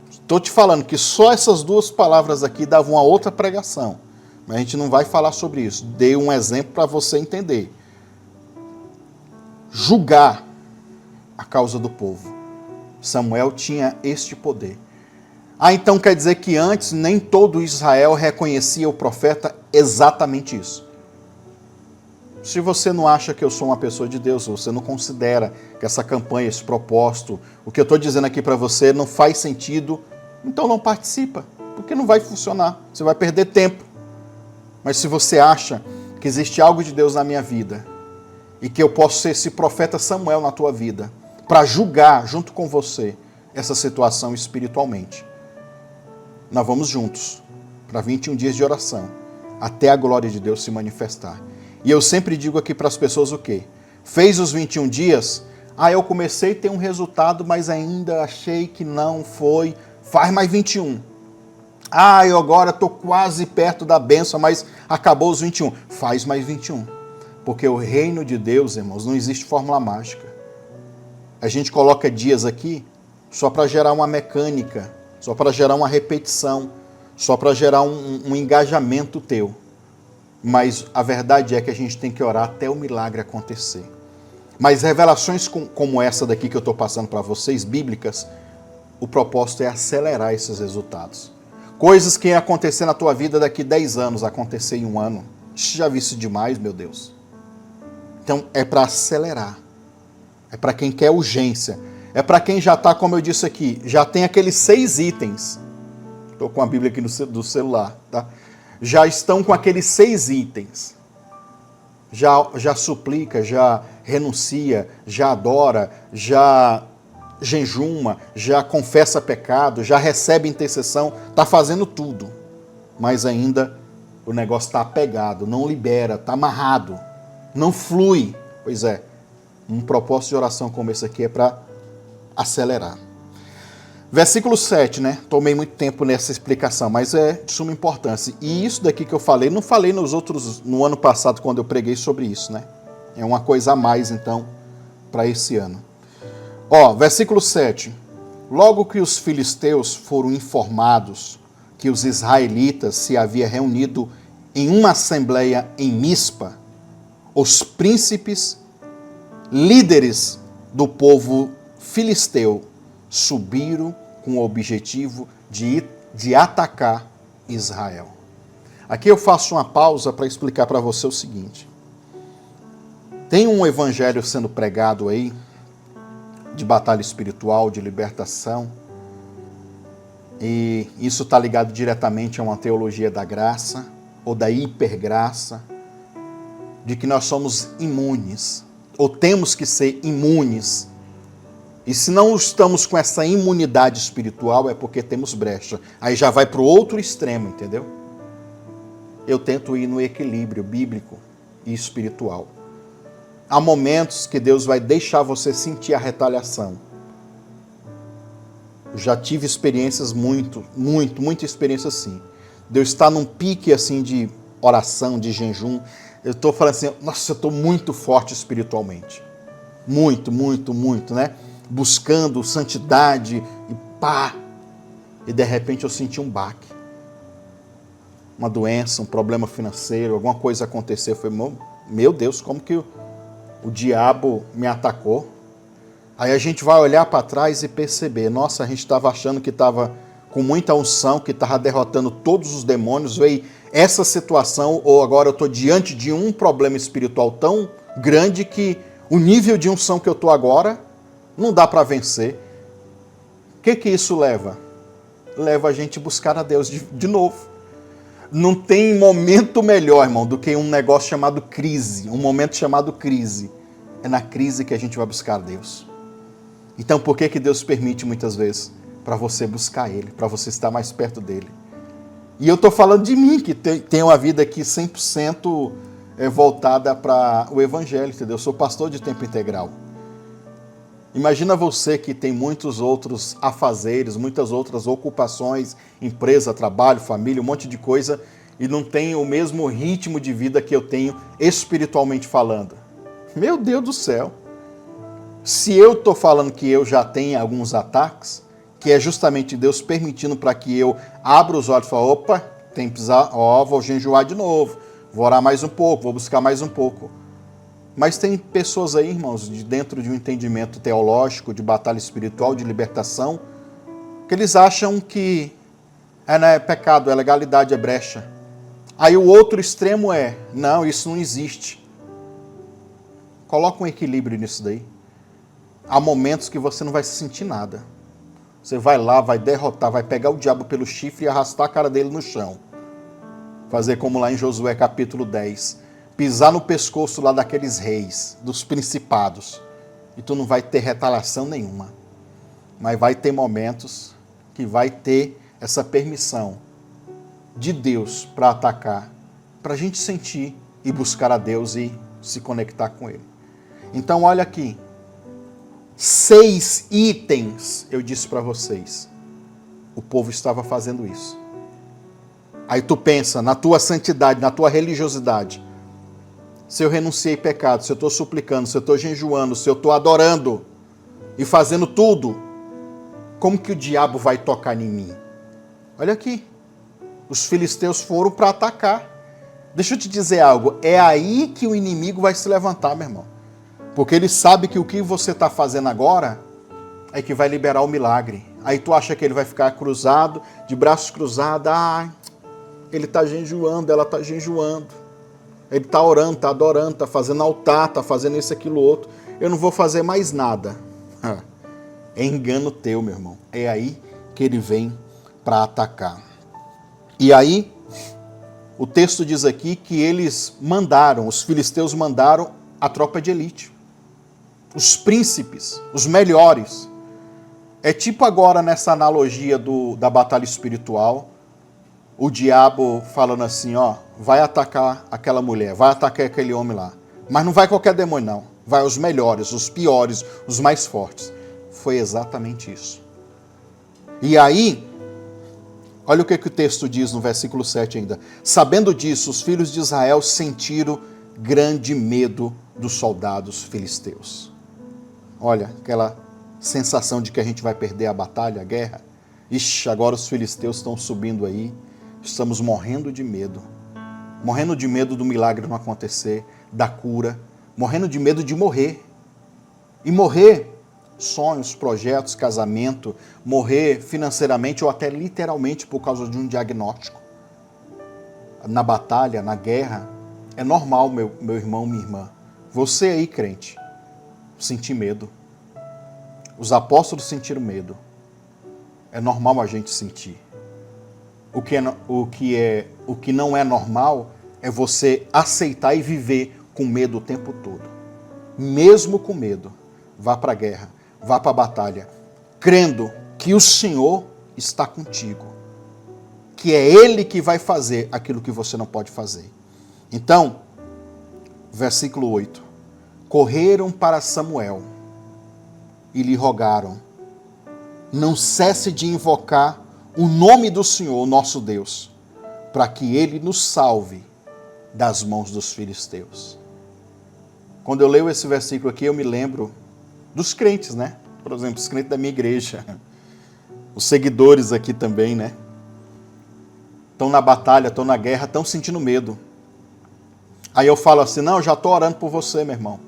Estou te falando que só essas duas palavras aqui davam uma outra pregação. Mas a gente não vai falar sobre isso. Dei um exemplo para você entender. Julgar a causa do povo. Samuel tinha este poder. Então quer dizer que antes nem todo Israel reconhecia o profeta? Exatamente isso. Se você não acha que eu sou uma pessoa de Deus, você não considera que essa campanha, esse propósito, o que eu estou dizendo aqui para você não faz sentido, então não participa, porque não vai funcionar, você vai perder tempo. Mas se você acha que existe algo de Deus na minha vida e que eu posso ser esse profeta Samuel na tua vida para julgar junto com você essa situação espiritualmente. Nós vamos juntos para 21 dias de oração até a glória de Deus se manifestar. E eu sempre digo aqui para as pessoas o quê? Fez os 21 dias, eu comecei a ter um resultado, mas ainda achei que não foi. Faz mais 21. Eu agora estou quase perto da bênção, mas acabou os 21. Faz mais 21. Porque o reino de Deus, irmãos, não existe fórmula mágica. A gente coloca dias aqui só para gerar uma mecânica, só para gerar uma repetição, só para gerar um engajamento teu. Mas a verdade é que a gente tem que orar até o milagre acontecer. Mas revelações como essa daqui que eu estou passando para vocês, bíblicas, o propósito é acelerar esses resultados. Coisas que iam acontecer na tua vida daqui 10 anos, acontecer em 1 ano. Já vi isso demais, meu Deus. Então é para acelerar. É para quem quer urgência. É para quem já está, como eu disse aqui, já tem aqueles 6 itens. Estou com a Bíblia aqui do celular, tá? Já estão com aqueles 6 itens. Já suplica, já renuncia, já adora, já jejuma, já confessa pecado, já recebe intercessão, está fazendo tudo. Mas ainda o negócio está apegado, não libera, está amarrado, não flui. Pois é, um propósito de oração como esse aqui é para acelerar. Versículo 7, né? Tomei muito tempo nessa explicação, mas é de suma importância. E isso daqui que eu falei, não falei no ano passado, quando eu preguei sobre isso, né? É uma coisa a mais, então, para esse ano. Versículo 7. Logo que os filisteus foram informados que os israelitas se haviam reunido em uma assembleia em Mispa, os príncipes, líderes do povo filisteu, subiram com o objetivo de atacar Israel. Aqui eu faço uma pausa para explicar para você o seguinte. Tem um evangelho sendo pregado aí, de batalha espiritual, de libertação, e isso está ligado diretamente a uma teologia da graça, ou da hipergraça, de que nós somos imunes, ou temos que ser imunes. E se não estamos com essa imunidade espiritual, é porque temos brecha. Aí já vai para o outro extremo, entendeu? Eu tento ir no equilíbrio bíblico e espiritual. Há momentos que Deus vai deixar você sentir a retaliação. Eu já tive experiências muita experiência assim. Deus está num pique assim de oração, de jejum. Eu estou falando assim, nossa, eu estou muito forte espiritualmente. Muito, né? Buscando santidade e pá. E de repente eu senti um baque. Uma doença, um problema financeiro, alguma coisa aconteceu. Eu falei, meu Deus, como que o diabo me atacou? Aí a gente vai olhar para trás e perceber, nossa, a gente estava achando que estava com muita unção, que estava derrotando todos os demônios, veio essa situação, ou agora eu estou diante de um problema espiritual tão grande que o nível de unção que eu estou agora não dá para vencer. O que isso leva? Leva a gente buscar a Deus de novo. Não tem momento melhor, irmão, do que um negócio chamado crise, um momento chamado crise. É na crise que a gente vai buscar a Deus. Então, por que Deus permite muitas vezes? Para você buscar Ele, para você estar mais perto dEle. E eu estou falando de mim, que tenho uma vida aqui 100% voltada para o Evangelho, entendeu? Eu sou pastor de tempo integral. Imagina você que tem muitos outros afazeres, muitas outras ocupações, empresa, trabalho, família, um monte de coisa, e não tem o mesmo ritmo de vida que eu tenho espiritualmente falando. Meu Deus do céu! Se eu estou falando que eu já tenho alguns ataques, que é justamente Deus permitindo para que eu abra os olhos e fale, opa, tem que precisar, vou jejuar de novo, vou orar mais um pouco, vou buscar mais um pouco. Mas tem pessoas aí, irmãos, dentro de um entendimento teológico, de batalha espiritual, de libertação, que eles acham que não é pecado, é legalidade, é brecha. Aí o outro extremo não, isso não existe. Coloca um equilíbrio nisso daí. Há momentos que você não vai sentir nada. Você vai lá, vai derrotar, vai pegar o diabo pelo chifre e arrastar a cara dele no chão. Fazer como lá em Josué capítulo 10. pisar no pescoço lá daqueles reis, dos principados, e tu não vai ter retaliação nenhuma. Mas vai ter momentos que vai ter essa permissão de Deus para atacar, para a gente sentir e buscar a Deus e se conectar com Ele. Então olha aqui, 6 itens eu disse para vocês. O povo estava fazendo isso. Aí tu pensa na tua santidade, na tua religiosidade. Se eu renunciei pecado, se eu estou suplicando, se eu estou jejuando, se eu estou adorando e fazendo tudo, como que o diabo vai tocar em mim? Olha aqui, os filisteus foram para atacar. Deixa eu te dizer algo, é aí que o inimigo vai se levantar, meu irmão. Porque ele sabe que o que você está fazendo agora é que vai liberar o milagre. Aí tu acha que ele vai ficar cruzado, de braços cruzados, ele está jejuando, ela está jejuando. Ele está orando, está adorando, está fazendo altar, está fazendo isso, aquilo, outro. Eu não vou fazer mais nada. É engano teu, meu irmão. É aí que ele vem para atacar. E aí, o texto diz aqui que eles mandaram, os filisteus mandaram a tropa de elite. Os príncipes, os melhores. É tipo agora nessa analogia da batalha espiritual, o diabo falando assim, vai atacar aquela mulher, vai atacar aquele homem lá. Mas não vai qualquer demônio, não. Vai os melhores, os piores, os mais fortes. Foi exatamente isso. E aí, olha o que o texto diz no versículo 7 ainda. Sabendo disso, os filhos de Israel sentiram grande medo dos soldados filisteus. Olha, aquela sensação de que a gente vai perder a batalha, a guerra. Ixi, agora os filisteus estão subindo aí. Estamos morrendo de medo. Morrendo de medo do milagre não acontecer, da cura. Morrendo de medo de morrer. E morrer, sonhos, projetos, casamento. Morrer financeiramente ou até literalmente por causa de um diagnóstico. Na batalha, na guerra, é normal, meu irmão, minha irmã. Você aí, crente, sentir medo. Os apóstolos sentiram medo. É normal a gente sentir. O que não é normal é você aceitar e viver com medo o tempo todo. Mesmo com medo, vá para a guerra, vá para a batalha, crendo que o Senhor está contigo, que é Ele que vai fazer aquilo que você não pode fazer. Então, versículo 8. Correram para Samuel e lhe rogaram, não cesse de invocar o nome do Senhor, nosso Deus, para que Ele nos salve das mãos dos filisteus. Quando eu leio esse versículo aqui, eu me lembro dos crentes, né? Por exemplo, os crentes da minha igreja, os seguidores aqui também, né? Estão na batalha, estão na guerra, estão sentindo medo. Aí eu falo assim, não, eu já estou orando por você, meu irmão.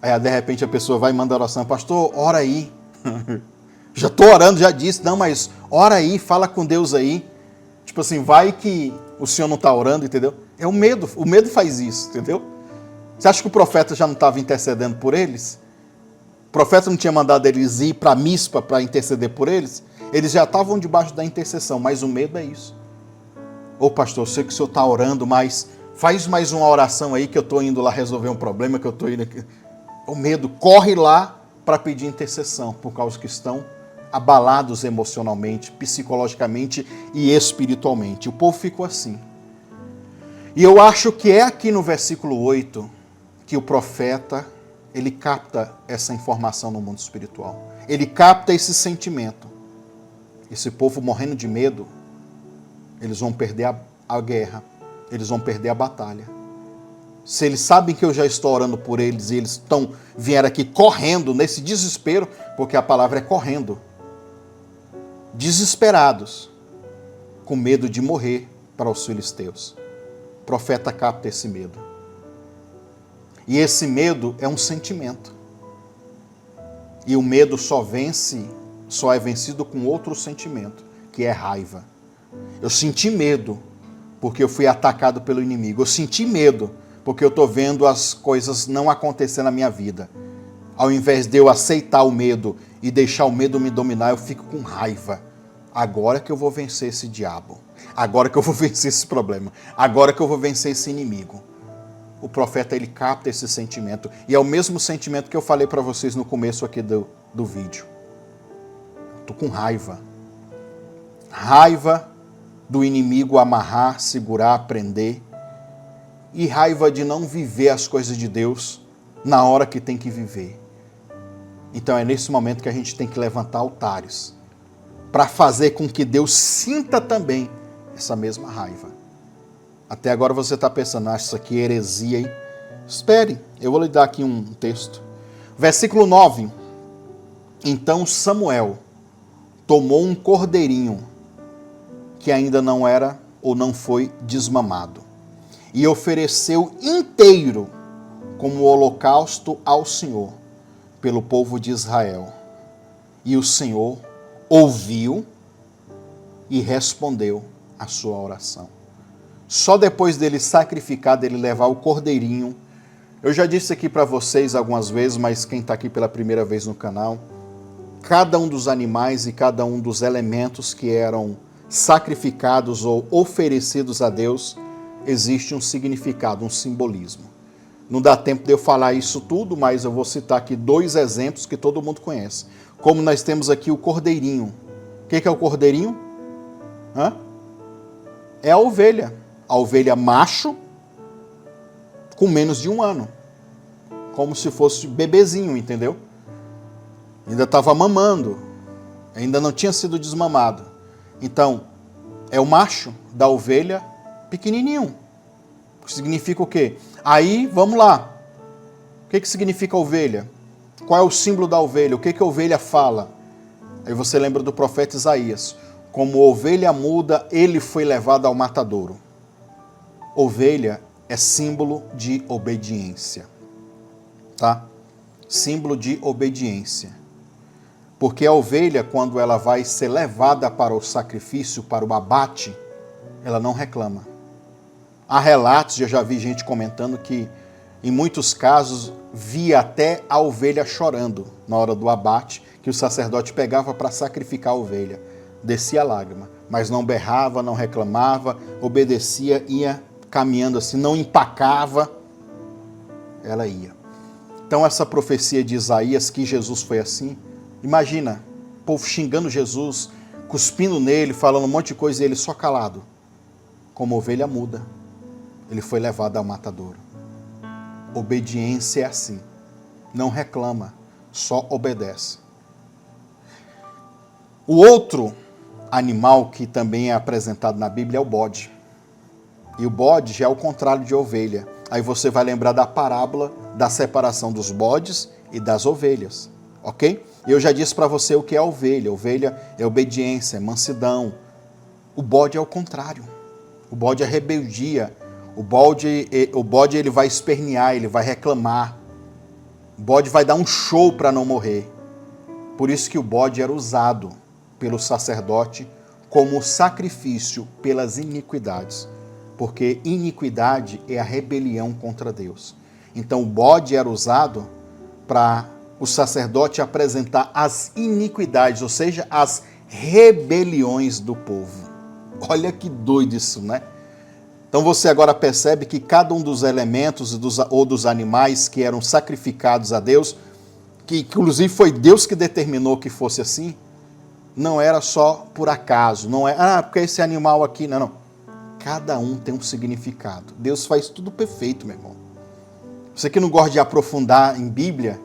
Aí de repente a pessoa vai e manda oração, pastor, ora aí. Já estou orando, já disse, não, mas ora aí, fala com Deus aí. Tipo assim, vai que o senhor não está orando, entendeu? É o medo faz isso, entendeu? Você acha que o profeta já não estava intercedendo por eles? O profeta não tinha mandado eles ir para Mispa para interceder por eles? Eles já estavam debaixo da intercessão, mas o medo é isso. Ô pastor, eu sei que o senhor está orando, mas faz mais uma oração aí que eu estou indo lá resolver um problema, que eu estou indo aqui. O medo, corre lá para pedir intercessão, por causa que estão abalados emocionalmente, psicologicamente e espiritualmente. O povo ficou assim. E eu acho que é aqui no versículo 8 que o profeta, ele capta essa informação no mundo espiritual. Ele capta esse sentimento. Esse povo morrendo de medo, eles vão perder a guerra, eles vão perder a batalha. Se eles sabem que eu já estou orando por eles e eles vieram aqui correndo nesse desespero, porque a palavra é correndo, desesperados, com medo de morrer para os filisteus. O profeta capta esse medo. E esse medo é um sentimento. E o medo só é vencido com outro sentimento, que é raiva. Eu senti medo porque eu fui atacado pelo inimigo. Eu senti medo porque eu estou vendo as coisas não acontecer na minha vida. Ao invés de eu aceitar o medo e deixar o medo me dominar, eu fico com raiva. Agora que eu vou vencer esse diabo. Agora que eu vou vencer esse problema. Agora que eu vou vencer esse inimigo. o profeta ele capta esse sentimento. E é o mesmo sentimento que eu falei para vocês no começo aqui do vídeo. Estou com raiva. Raiva do inimigo amarrar, segurar, prender. E raiva de não viver as coisas de Deus na hora que tem que viver. Então é nesse momento que a gente tem que levantar altares para fazer com que Deus sinta também essa mesma raiva. Até agora você está pensando, isso aqui é heresia, hein? Espere, eu vou lhe dar aqui um texto. Versículo 9. Então Samuel tomou um cordeirinho que ainda não era ou não foi desmamado e ofereceu inteiro como holocausto ao Senhor pelo povo de Israel. E o Senhor ouviu e respondeu a sua oração. Só depois dele sacrificar, dele levar o cordeirinho. Eu já disse aqui para vocês algumas vezes, mas quem está aqui pela primeira vez no canal, cada um dos animais e cada um dos elementos que eram sacrificados ou oferecidos a Deus, existe um significado, um simbolismo. Não dá tempo de eu falar isso tudo, mas eu vou citar aqui 2 exemplos que todo mundo conhece. Como nós temos aqui o cordeirinho. O que é o cordeirinho? É a ovelha. A ovelha macho com menos de 1 ano. Como se fosse bebezinho, entendeu? Ainda estava mamando. Ainda não tinha sido desmamado. Então, é o macho da ovelha pequenininho. Significa o quê? Aí, vamos lá. O que significa ovelha? Qual é o símbolo da ovelha? O que a ovelha fala? Aí você lembra do profeta Isaías. Como ovelha muda, ele foi levado ao matadouro. Ovelha é símbolo de obediência. Tá? Símbolo de obediência. Porque a ovelha, quando ela vai ser levada para o sacrifício, para o abate, ela não reclama. Há relatos, eu já vi gente comentando que, em muitos casos, via até a ovelha chorando na hora do abate, que o sacerdote pegava para sacrificar a ovelha. Descia a lágrima, mas não berrava, não reclamava, obedecia, ia caminhando assim, não empacava, ela ia. Então essa profecia de Isaías, que Jesus foi assim, imagina, o povo xingando Jesus, cuspindo nele, falando um monte de coisa e ele só calado. Como ovelha muda, ele foi levado ao matadouro. Obediência é assim, não reclama, só obedece. O outro animal que também é apresentado na Bíblia é o bode. E o bode já é o contrário de ovelha. Aí você vai lembrar da parábola da separação dos bodes e das ovelhas, ok? Eu já disse para você o que é a ovelha. Ovelha é obediência, é mansidão. O bode é o contrário. O bode é rebeldia. O bode ele vai espernear, ele vai reclamar. O bode vai dar um show para não morrer. Por isso que o bode era usado pelo sacerdote como sacrifício pelas iniquidades. Porque iniquidade é a rebelião contra Deus. Então o bode era usado para o sacerdote apresentar as iniquidades, ou seja, as rebeliões do povo. Olha que doido isso, né? Então você agora percebe que cada um dos elementos ou dos animais que eram sacrificados a Deus, que inclusive foi Deus que determinou que fosse assim, não era só por acaso, não é, porque esse animal aqui, não. Cada um tem um significado. Deus faz tudo perfeito, meu irmão. Você que não gosta de aprofundar em Bíblia,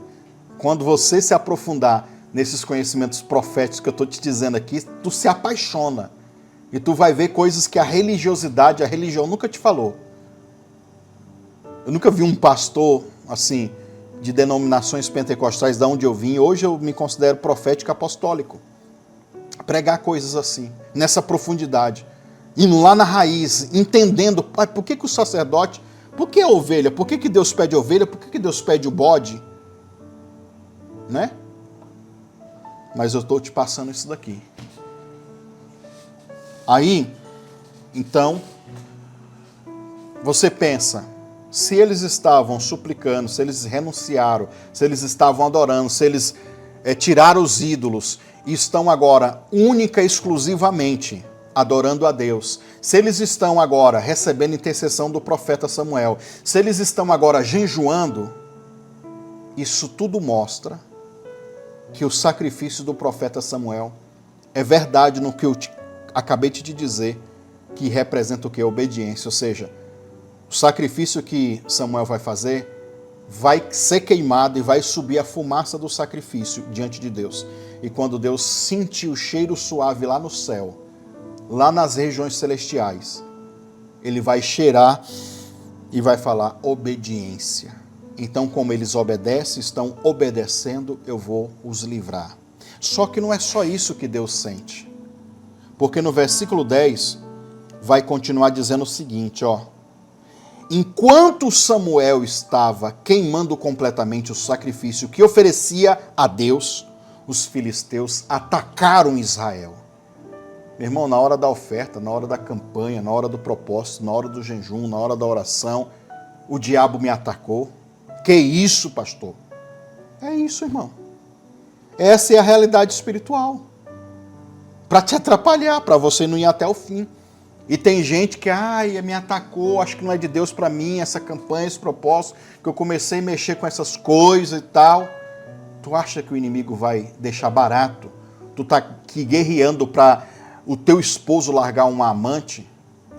quando você se aprofundar nesses conhecimentos proféticos que eu estou te dizendo aqui, tu se apaixona. E tu vai ver coisas que a religiosidade, a religião nunca te falou. Eu nunca vi um pastor, assim, de denominações pentecostais, de onde eu vim. Hoje eu me considero profético apostólico. Pregar coisas assim, nessa profundidade. Indo lá na raiz, entendendo, por que o sacerdote, por que a ovelha, por que Deus pede a ovelha, por que Deus pede o bode? Né? Mas eu estou te passando isso daqui. Aí, então, você pensa, se eles estavam suplicando, se eles renunciaram, se eles estavam adorando, se eles tiraram os ídolos e estão agora única e exclusivamente adorando a Deus, se eles estão agora recebendo intercessão do profeta Samuel, se eles estão agora jejuando, isso tudo mostra que o sacrifício do profeta Samuel é verdade no que eu acabei de te dizer, que representa o que? Obediência, ou seja, o sacrifício que Samuel vai fazer vai ser queimado e vai subir a fumaça do sacrifício diante de Deus. E quando Deus sentir o cheiro suave lá no céu, lá nas regiões celestiais, ele vai cheirar e vai falar obediência. Então, como eles obedecem, estão obedecendo, eu vou os livrar. Só que não é só isso que Deus sente. Porque no versículo 10 vai continuar dizendo o seguinte, ó: enquanto Samuel estava queimando completamente o sacrifício que oferecia a Deus, os filisteus atacaram Israel. Meu irmão, na hora da oferta, na hora da campanha, na hora do propósito, na hora do jejum, na hora da oração, o diabo me atacou. Que isso, pastor? É isso, irmão. Essa é a realidade espiritual. Para te atrapalhar, para você não ir até o fim. E tem gente que, me atacou, acho que não é de Deus para mim, essa campanha, esse propósito, que eu comecei a mexer com essas coisas e tal. Tu acha que o inimigo vai deixar barato? Tu tá aqui guerreando para o teu esposo largar uma amante,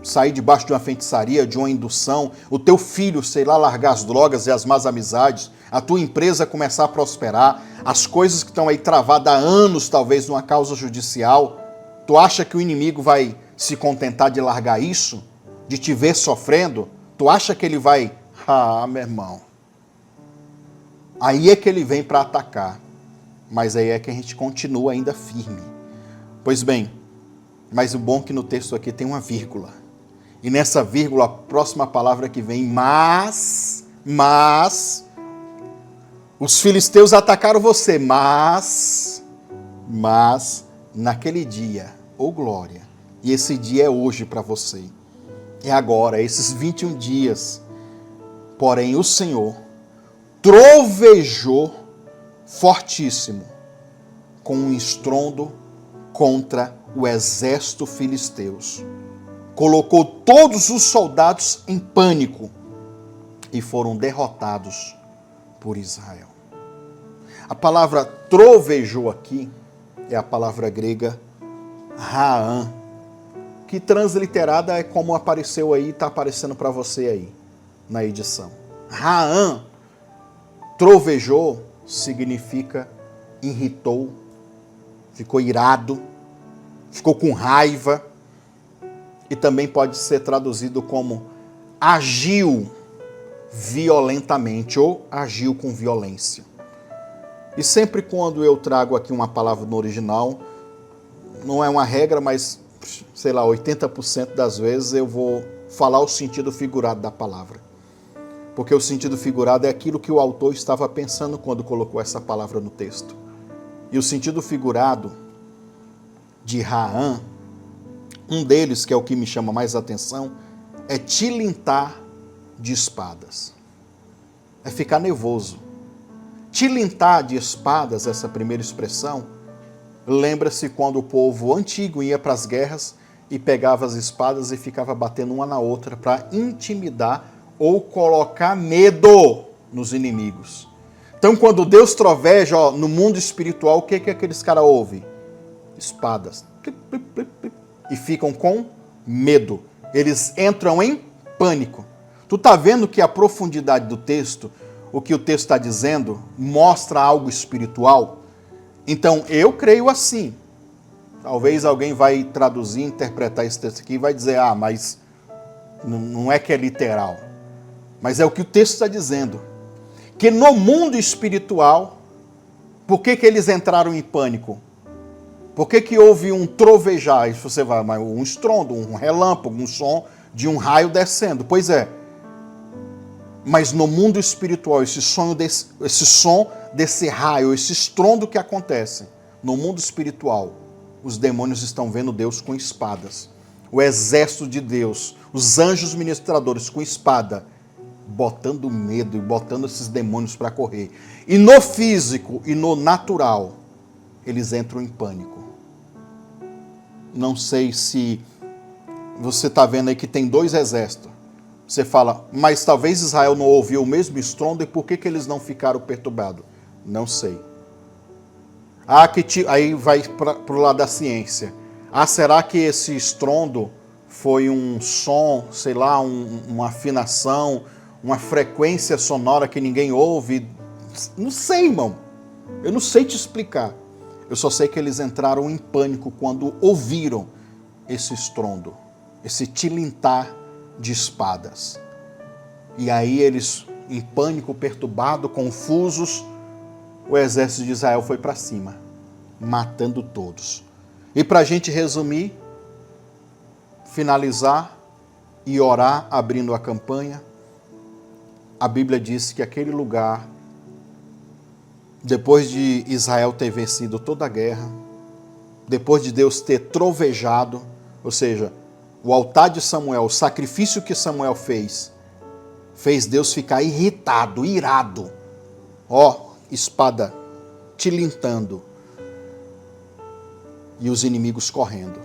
sair debaixo de uma feitiçaria, de uma indução, o teu filho, sei lá, largar as drogas e as más amizades, a tua empresa começar a prosperar, as coisas que estão aí travadas há anos, talvez, numa causa judicial. Tu acha que o inimigo vai se contentar de largar isso? De te ver sofrendo? Tu acha que ele vai... meu irmão. Aí é que ele vem para atacar. Mas aí é que a gente continua ainda firme. Pois bem, mas o bom é que no texto aqui tem uma vírgula. E nessa vírgula, a próxima palavra que vem, mas, os filisteus atacaram você, mas, naquele dia, glória, e esse dia é hoje para você, é agora, esses 21 dias, porém o Senhor trovejou fortíssimo, com um estrondo contra o exército filisteus. Colocou todos os soldados em pânico e foram derrotados por Israel. A palavra trovejou aqui é a palavra grega Raam, que transliterada é como apareceu aí, está aparecendo para você aí na edição. Raam, trovejou, significa irritou, ficou irado, ficou com raiva, e também pode ser traduzido como agiu violentamente ou agiu com violência. E sempre quando eu trago aqui uma palavra no original, não é uma regra, mas, 80% das vezes eu vou falar o sentido figurado da palavra. Porque o sentido figurado é aquilo que o autor estava pensando quando colocou essa palavra no texto. E o sentido figurado de Raam, um deles, que é o que me chama mais atenção, é tilintar de espadas. É ficar nervoso. Tilintar de espadas, essa primeira expressão, lembra-se quando o povo antigo ia para as guerras e pegava as espadas e ficava batendo uma na outra para intimidar ou colocar medo nos inimigos. Então, quando Deus troveja no mundo espiritual, o que aqueles caras ouvem? Espadas. E ficam com medo. Eles entram em pânico. Tu tá vendo que a profundidade do texto, o que o texto está dizendo, mostra algo espiritual? Então, eu creio assim. Talvez alguém vai traduzir, interpretar esse texto aqui e vai dizer, mas não é que é literal. Mas é o que o texto está dizendo. Que no mundo espiritual, por que eles entraram em pânico? Por que houve um trovejar? E você vai, mas um estrondo, um relâmpago, um som de um raio descendo. Pois é. Mas no mundo espiritual, esse som desse raio, esse estrondo que acontece, no mundo espiritual, os demônios estão vendo Deus com espadas. O exército de Deus, os anjos ministradores com espada, botando medo e botando esses demônios para correr. E no físico e no natural, eles entram em pânico. não sei se você está vendo aí que tem 2 exércitos. Você fala, mas talvez Israel não ouviu o mesmo estrondo e por que eles não ficaram perturbados? Não sei. Aí vai para o lado da ciência. Será que esse estrondo foi um som, sei lá, uma afinação, uma frequência sonora que ninguém ouve? Não sei, irmão. Eu não sei te explicar. Eu só sei que eles entraram em pânico quando ouviram esse estrondo, esse tilintar de espadas. E aí eles, em pânico, perturbados, confusos, o exército de Israel foi para cima, matando todos. E para a gente resumir, finalizar e orar, abrindo a campanha, a Bíblia diz que aquele lugar, depois de Israel ter vencido toda a guerra, depois de Deus ter trovejado, ou seja, o altar de Samuel, o sacrifício que Samuel fez Deus ficar irritado, irado. Espada tilintando e os inimigos correndo.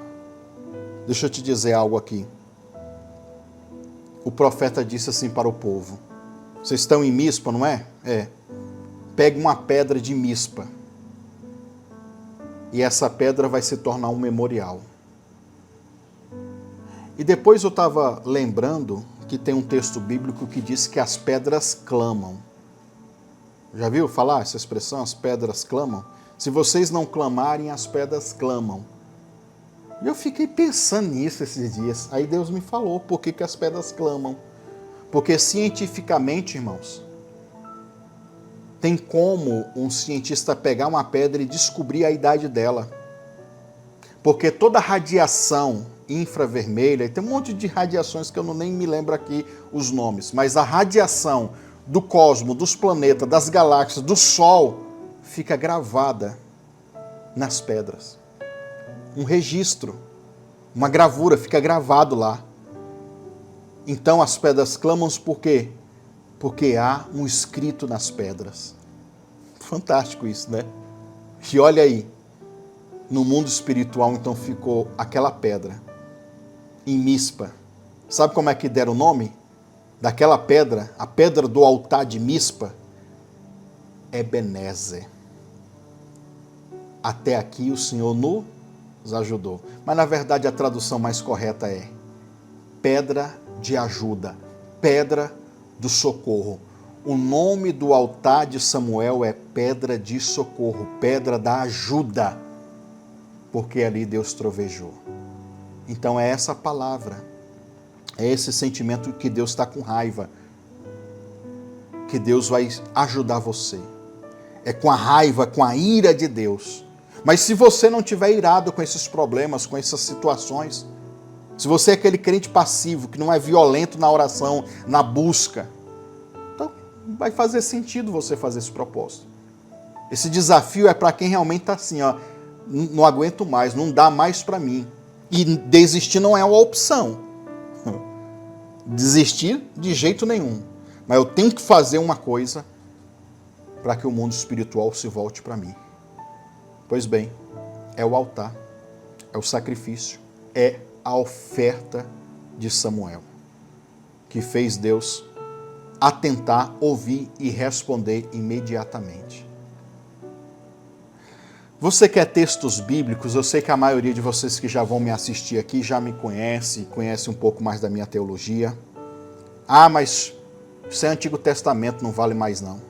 Deixa eu te dizer algo aqui. O profeta disse assim para o povo: vocês estão em Mispa, não é? Pegue uma pedra de Mispa e essa pedra vai se tornar um memorial. E depois eu estava lembrando que tem um texto bíblico que diz que as pedras clamam. Já viu falar essa expressão? As pedras clamam? Se vocês não clamarem, as pedras clamam. E eu fiquei pensando nisso esses dias. Aí Deus me falou por que as pedras clamam. Porque cientificamente, irmãos, tem como um cientista pegar uma pedra e descobrir a idade dela. Porque toda radiação infravermelha, e tem um monte de radiações que eu nem me lembro aqui os nomes, mas a radiação do cosmos, dos planetas, das galáxias, do Sol, fica gravada nas pedras. Um registro, uma gravura, fica gravado lá. Então as pedras clamam por quê? Porque há um escrito nas pedras. Fantástico isso, né? E olha aí, no mundo espiritual então ficou aquela pedra, em Mispa. Sabe como é que deram o nome daquela pedra? A pedra do altar de Mispa? Ebenezer. Até aqui o Senhor nos ajudou. Mas na verdade a tradução mais correta é pedra de ajuda, pedra do socorro. O nome do altar de Samuel é pedra de socorro, pedra da ajuda, porque ali Deus trovejou. Então é essa palavra, é esse sentimento que Deus está com raiva, que Deus vai ajudar você. É com a raiva, com a ira de Deus. Mas se você não tiver irado com esses problemas, com essas situações, se você é aquele crente passivo, que não é violento na oração, na busca, então vai fazer sentido você fazer esse propósito. Esse desafio é para quem realmente está assim, não aguento mais, não dá mais para mim. E desistir não é uma opção. Desistir de jeito nenhum. Mas eu tenho que fazer uma coisa para que o mundo espiritual se volte para mim. Pois bem, é o altar, é o sacrifício, é a oferta de Samuel, que fez Deus atentar, ouvir e responder imediatamente. Você quer textos bíblicos? Eu sei que a maioria de vocês que já vão me assistir aqui já me conhece um pouco mais da minha teologia. Mas isso é Antigo Testamento, não vale mais não.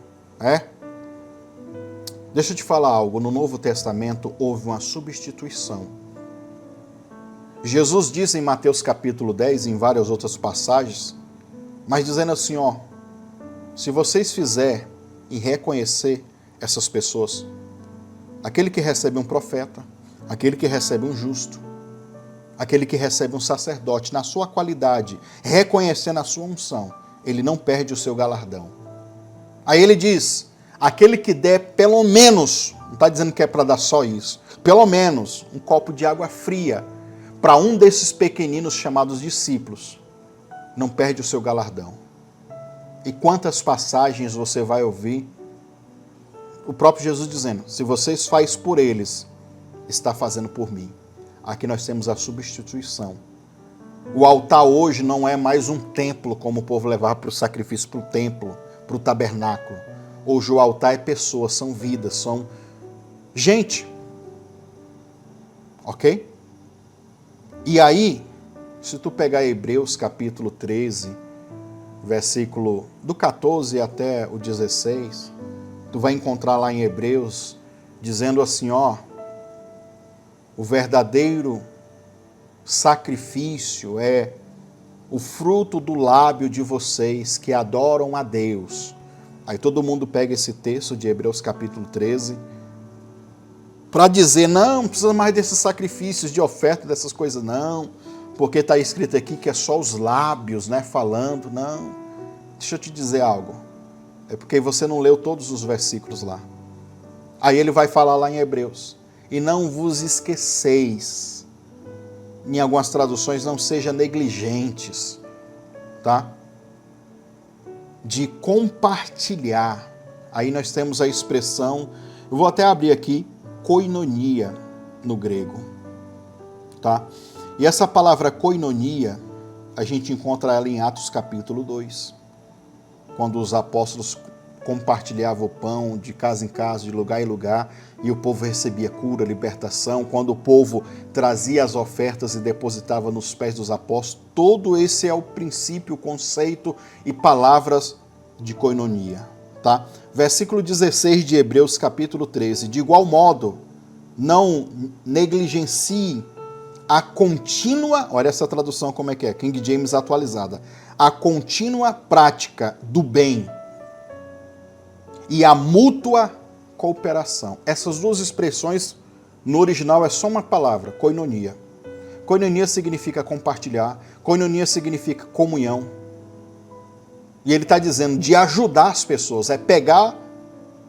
Deixa eu te falar algo, no Novo Testamento houve uma substituição. Jesus diz em Mateus capítulo 10, em várias outras passagens, mas dizendo assim, se vocês fizerem e reconhecer essas pessoas, aquele que recebe um profeta, aquele que recebe um justo, aquele que recebe um sacerdote na sua qualidade, reconhecendo a sua unção, ele não perde o seu galardão. Aí ele diz, aquele que der pelo menos, não está dizendo que é para dar só isso, pelo menos um copo de água fria para um desses pequeninos chamados discípulos, não perde o seu galardão. E quantas passagens você vai ouvir o próprio Jesus dizendo, se vocês fazem por eles, está fazendo por mim. Aqui nós temos a substituição. O altar hoje não é mais um templo, como o povo levava para o sacrifício, para o templo, para o tabernáculo. Hoje o altar é pessoas, são vidas, são gente. Ok? E aí, se tu pegar Hebreus capítulo 13, versículo do 14 até o 16, tu vai encontrar lá em Hebreus, dizendo assim, ó, o verdadeiro sacrifício é o fruto do lábio de vocês que adoram a Deus. Aí todo mundo pega esse texto de Hebreus capítulo 13 para dizer, não precisa mais desses sacrifícios de oferta, dessas coisas, não, porque está escrito aqui que é só os lábios, né, falando, não. Deixa eu te dizer algo, é porque você não leu todos os versículos lá. Aí ele vai falar lá em Hebreus, e não vos esqueceis, em algumas traduções, não seja negligentes, tá? De compartilhar. Aí nós temos a expressão, eu vou até abrir aqui, koinonia no grego, tá? E essa palavra koinonia, a gente encontra ela em Atos capítulo 2, quando os apóstolos compartilhavam o pão de casa em casa, de lugar em lugar, e o povo recebia cura, libertação, quando o povo trazia as ofertas e depositava nos pés dos apóstolos. Todo esse é o princípio, o conceito e palavras de koinonia, tá? Versículo 16 de Hebreus capítulo 13, de igual modo, não negligencie a contínua, olha essa tradução como é que é, King James atualizada, a contínua prática do bem e a mútua cooperação. Essas duas expressões, no original, é só uma palavra, koinonia. Koinonia significa compartilhar, koinonia significa comunhão. E ele está dizendo de ajudar as pessoas, é pegar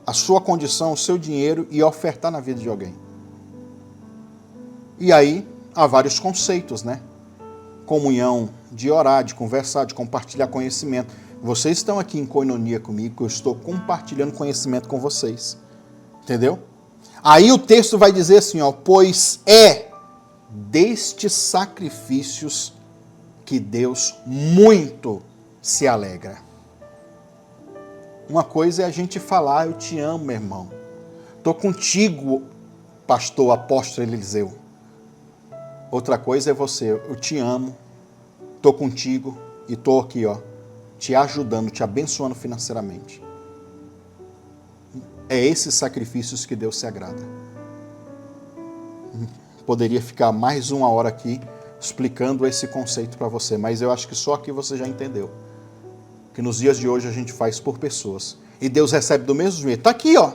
a sua condição, o seu dinheiro e ofertar na vida de alguém. E aí, há vários conceitos, né? Comunhão, de orar, de conversar, de compartilhar conhecimento. Vocês estão aqui em koinonia comigo, eu estou compartilhando conhecimento com vocês. Entendeu? Aí o texto vai dizer assim, ó, pois é destes sacrifícios que Deus muito se alegra. Uma coisa é a gente falar, eu te amo, meu irmão. Estou contigo, pastor, apóstolo Eliseu. Outra coisa é você, eu te amo, estou contigo e estou aqui, ó, te ajudando, te abençoando financeiramente. É esses sacrifícios que Deus se agrada. Poderia ficar mais uma hora aqui explicando esse conceito para você, mas eu acho que só aqui você já entendeu. Que nos dias de hoje a gente faz por pessoas. E Deus recebe do mesmo jeito. Está aqui, ó.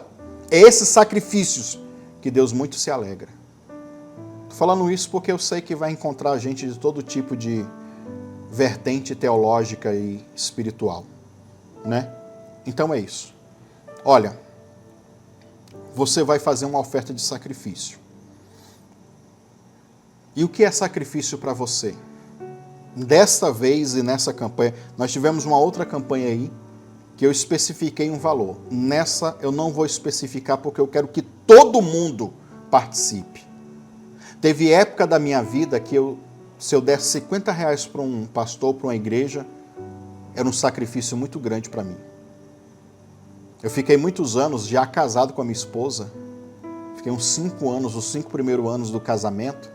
É esses sacrifícios que Deus muito se alegra. Estou falando isso porque eu sei que vai encontrar gente de todo tipo de vertente teológica e espiritual, né? Então é isso. Olha, você vai fazer uma oferta de sacrifício. E o que é sacrifício para você? Desta vez e nessa campanha, nós tivemos uma outra campanha aí que eu especifiquei um valor. Nessa eu não vou especificar porque eu quero que todo mundo participe. Teve época da minha vida que se eu desse 50 reais para um pastor, para uma igreja, era um sacrifício muito grande para mim. Eu fiquei muitos anos já casado com a minha esposa, fiquei uns 5 anos, os 5 primeiros anos do casamento,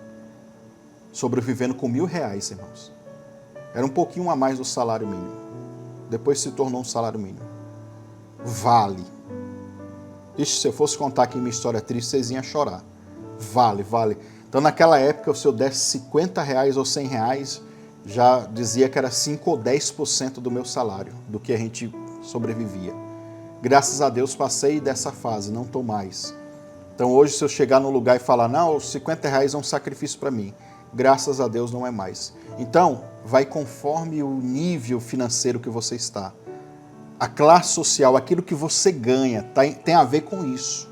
sobrevivendo com R$1.000, irmãos. Era um pouquinho a mais do salário mínimo. Depois se tornou um salário mínimo. Vale. Ixi, se eu fosse contar aqui minha história triste, vocês iam chorar. Vale. Então naquela época, se eu desse 50 reais ou 100 reais, já dizia que era 5 ou 10% do meu salário, do que a gente sobrevivia. Graças a Deus passei dessa fase, não estou mais. Então hoje se eu chegar no lugar e falar, não, os 50 reais é um sacrifício para mim, graças a Deus não é mais. Então, vai conforme o nível financeiro que você está. A classe social, aquilo que você ganha, tem a ver com isso.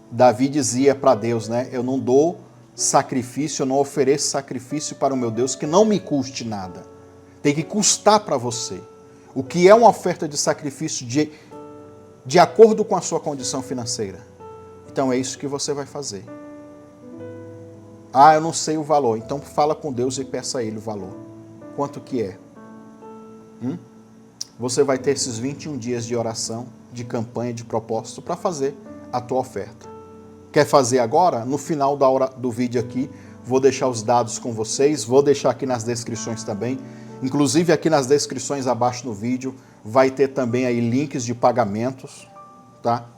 Davi dizia para Deus, né? Eu não dou sacrifício, eu não ofereço sacrifício para o meu Deus que não me custe nada. Tem que custar para você. O que é uma oferta de sacrifício de acordo com a sua condição financeira. Então é isso que você vai fazer. Ah, eu não sei o valor. Então fala com Deus e peça a Ele o valor. Quanto que é? Você vai ter esses 21 dias de oração, de campanha, de propósito para fazer a tua oferta. Quer fazer agora? No final do vídeo aqui, vou deixar os dados com vocês, vou deixar aqui nas descrições também. Inclusive aqui nas descrições abaixo no vídeo vai ter também aí links de pagamentos, tá?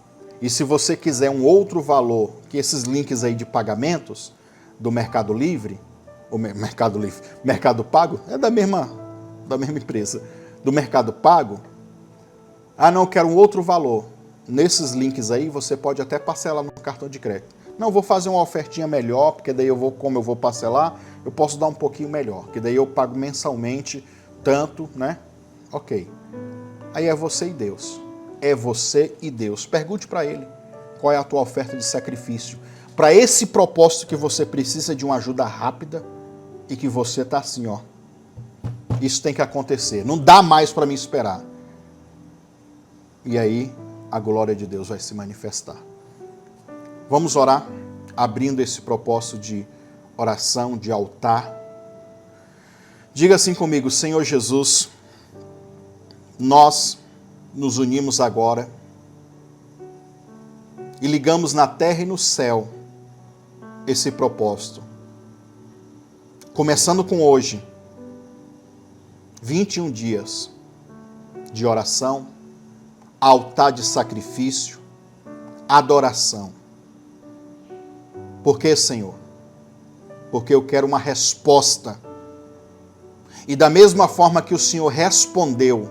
E se você quiser um outro valor que esses links aí de pagamentos do Mercado Livre, ou Mercado Pago, é da mesma empresa, do Mercado Pago, ah não, eu quero um outro valor. Nesses links aí você pode até parcelar no cartão de crédito. Não, vou fazer uma ofertinha melhor, porque daí como eu vou parcelar, eu posso dar um pouquinho melhor, que daí eu pago mensalmente tanto, né? Ok. Aí é você e Deus. É você e Deus. Pergunte para Ele qual é a tua oferta de sacrifício. Para esse propósito que você precisa de uma ajuda rápida e que você está assim, ó. Isso tem que acontecer. Não dá mais para me esperar. E aí a glória de Deus vai se manifestar. Vamos orar, abrindo esse propósito de oração, de altar. Diga assim comigo: Senhor Jesus, nós nos unimos agora e ligamos na terra e no céu esse propósito. Começando com hoje, 21 dias de oração, altar de sacrifício, adoração. Por quê, Senhor? Porque eu quero uma resposta. E da mesma forma que o Senhor respondeu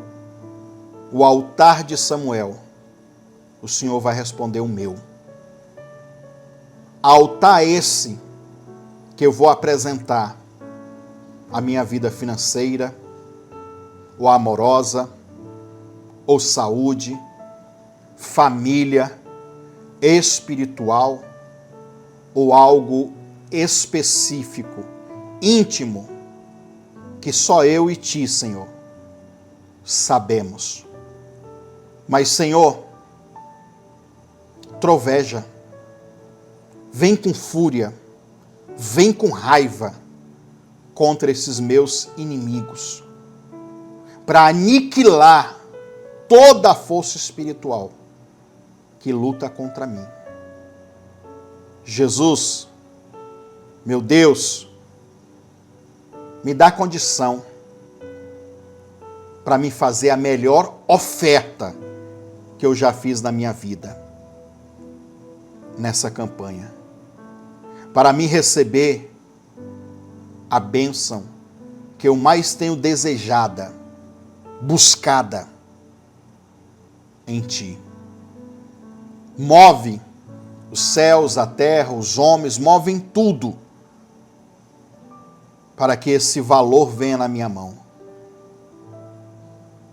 o altar de Samuel, o Senhor vai responder o meu. Altar esse que eu vou apresentar a minha vida financeira, ou amorosa, ou saúde, família, espiritual, ou algo específico, íntimo, que só eu e ti, Senhor, sabemos. Mas, Senhor, troveja, vem com fúria, vem com raiva contra esses meus inimigos, para aniquilar toda a força espiritual que luta contra mim. Jesus, meu Deus, me dá condição para me fazer a melhor oferta que eu já fiz na minha vida, nessa campanha. Para me receber a bênção que eu mais tenho desejada, buscada em Ti. Move os céus, a terra, os homens, movem tudo para que esse valor venha na minha mão.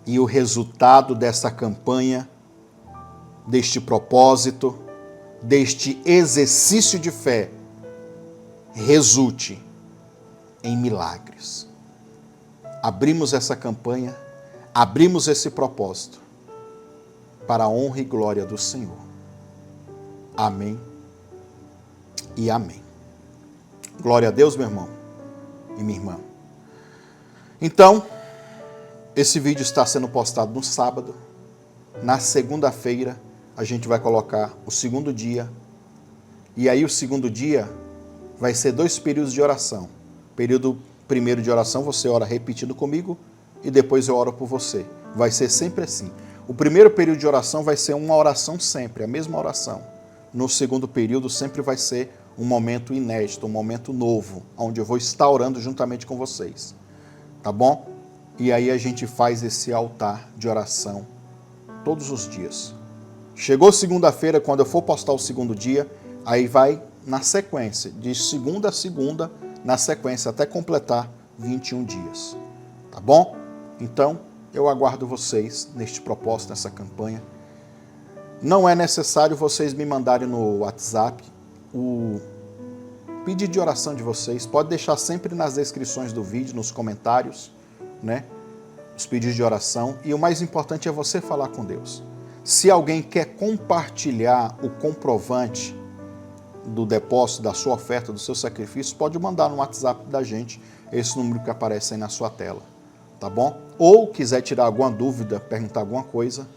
E o resultado dessa campanha, deste propósito, deste exercício de fé, resulte em milagres. Abrimos essa campanha, abrimos esse propósito para a honra e glória do Senhor. Amém e amém. Glória a Deus, meu irmão e minha irmã. Então, esse vídeo está sendo postado no sábado. Na segunda-feira, a gente vai colocar o segundo dia. E aí, o segundo dia vai ser 2 períodos de oração. Período primeiro de oração, você ora repetindo comigo e depois eu oro por você. Vai ser sempre assim. O primeiro período de oração vai ser uma oração sempre, a mesma oração. No segundo período sempre vai ser um momento inédito, um momento novo, onde eu vou estar orando juntamente com vocês. Tá bom? E aí a gente faz esse altar de oração todos os dias. Chegou segunda-feira, quando eu for postar o segundo dia, aí vai na sequência, de segunda a segunda, na sequência, até completar 21 dias. Tá bom? Então, eu aguardo vocês neste propósito, nessa campanha. Não é necessário vocês me mandarem no WhatsApp o pedido de oração de vocês. Pode deixar sempre nas descrições do vídeo, nos comentários, né? Os pedidos de oração. E o mais importante é você falar com Deus. Se alguém quer compartilhar o comprovante do depósito, da sua oferta, do seu sacrifício, pode mandar no WhatsApp da gente, esse número que aparece aí na sua tela, tá bom? Ou quiser tirar alguma dúvida, perguntar alguma coisa,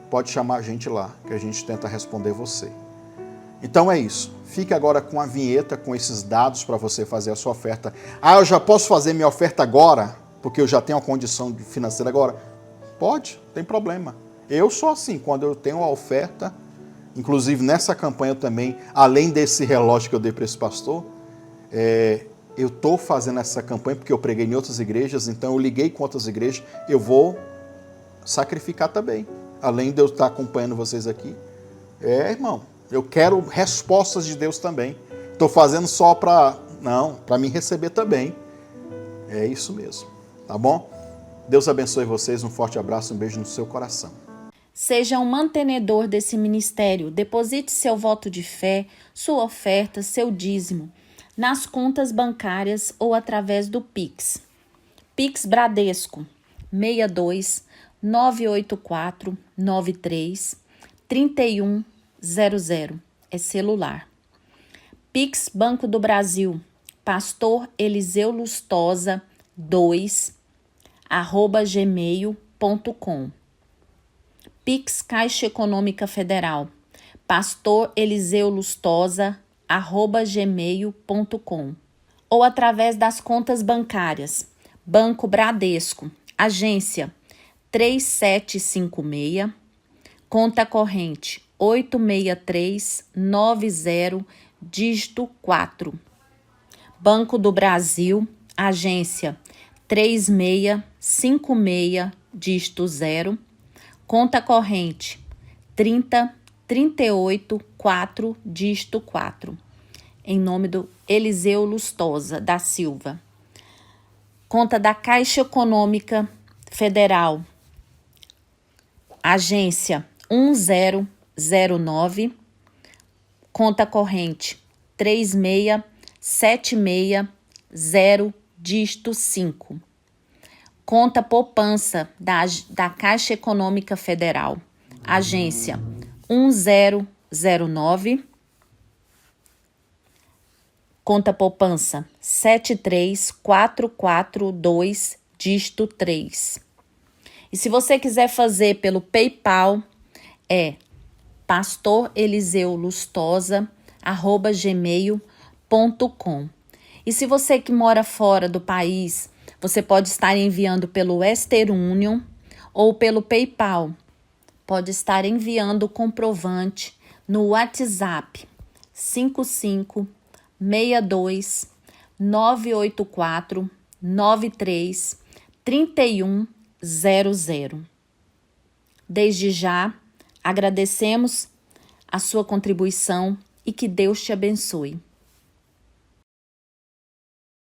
pode chamar a gente lá, que a gente tenta responder você. Então é isso. Fique agora com a vinheta, com esses dados para você fazer a sua oferta. Ah, eu já posso fazer minha oferta agora, porque eu já tenho a condição financeira agora? Pode, não tem problema. Eu sou assim, quando eu tenho a oferta, inclusive nessa campanha também, além desse relógio que eu dei para esse pastor, eu estou fazendo essa campanha porque eu preguei em outras igrejas, então eu liguei com outras igrejas, eu vou sacrificar também, além de eu estar acompanhando vocês aqui. Irmão, eu quero respostas de Deus também. Estou fazendo só para me receber também. É isso mesmo, tá bom? Deus abençoe vocês, um forte abraço, um beijo no seu coração. Seja um mantenedor desse ministério. Deposite seu voto de fé, sua oferta, seu dízimo, nas contas bancárias ou através do Pix. Pix Bradesco, 62 984 93 3100, é celular. Pix Banco do Brasil, Pastor Eliseu Lustosa 2, @gmail.com. Pix Caixa Econômica Federal, Pastor Eliseu Lustosa, @gmail.com. Ou através das contas bancárias, Banco Bradesco, agência 3756, conta corrente 86390, dígito 4. Banco do Brasil, agência 3656, dígito 0, conta corrente 30384, dígito 4. Em nome do Eliseu Lustosa da Silva. Conta da Caixa Econômica Federal, agência 1009, conta corrente 36760, dígito 5. Conta poupança da Caixa Econômica Federal, agência 1009, conta poupança 73442, dígito 3. E se você quiser fazer pelo PayPal, é pastoreliseuLustosa@gmail.com. E se você que mora fora do país, você pode estar enviando pelo Western Union ou pelo PayPal. Pode estar enviando o comprovante no WhatsApp 5562 984 93 3100. Desde já, agradecemos a sua contribuição e que Deus te abençoe.